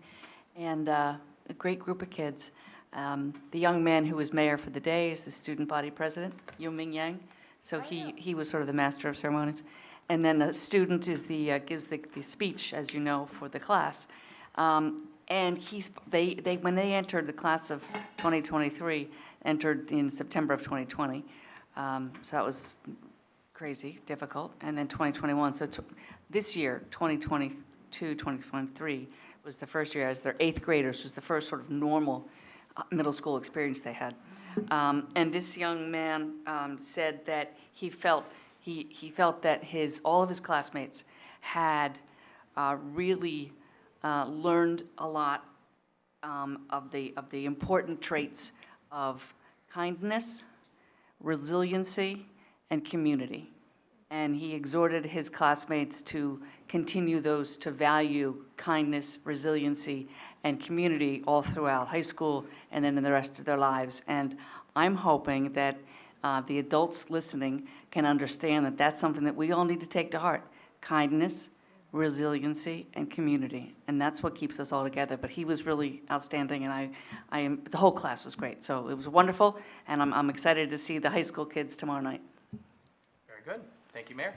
and a great group of kids. The young man who was mayor for the day is the student body president, Yu-Ming Yang. So he was sort of the master of ceremonies. And then a student is gives the speech, as you know, for the class. And when they entered, the class of 2023 entered in September of 2020. So that was crazy, difficult. And then 2021. So this year, 2022, 2023, was the first year as their 8th graders, was the first sort of normal middle school experience they had. And this young man said that he felt that all of his classmates had really learned a lot of the important traits of kindness, resiliency, and community. And he exhorted his classmates to continue those, to value kindness, resiliency, and community all throughout high school and then in the rest of their lives. And I'm hoping that the adults listening can understand that that's something that we all need to take to heart: kindness, resiliency, and community. And that's what keeps us all together. But he was really outstanding, and the whole class was great. So it was wonderful, and I'm excited to see the high school kids tomorrow night. Very good. Thank you, Mayor.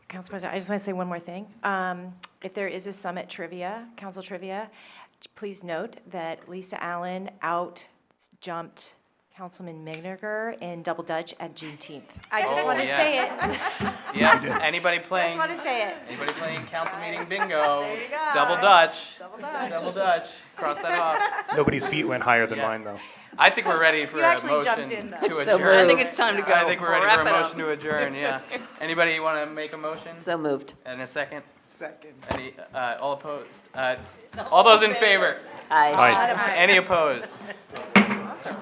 Council President, I just want to say one more thing. If there is a summit trivia, council trivia, please note that Lisa Allen out-jumped Councilman Miniger in Double Dutch at Juneteenth. I just want to say it. Yeah, anybody playing? Just want to say it. Anybody playing council meeting bingo? There you go. Double Dutch. Double Dutch. Double Dutch. Cross that off. Nobody's feet went higher than Yes. mine, though. I think we're ready for You a actually motion jumped in, though. to So adjourn. I think it's time to go. I think we're ready Wrap for a it up. motion to adjourn, yeah. Anybody want to make a motion? So moved. And a second? Second. Any, all opposed? All those in favor? Aye. Aye. Any opposed?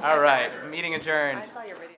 All right, meeting adjourned. I saw your video.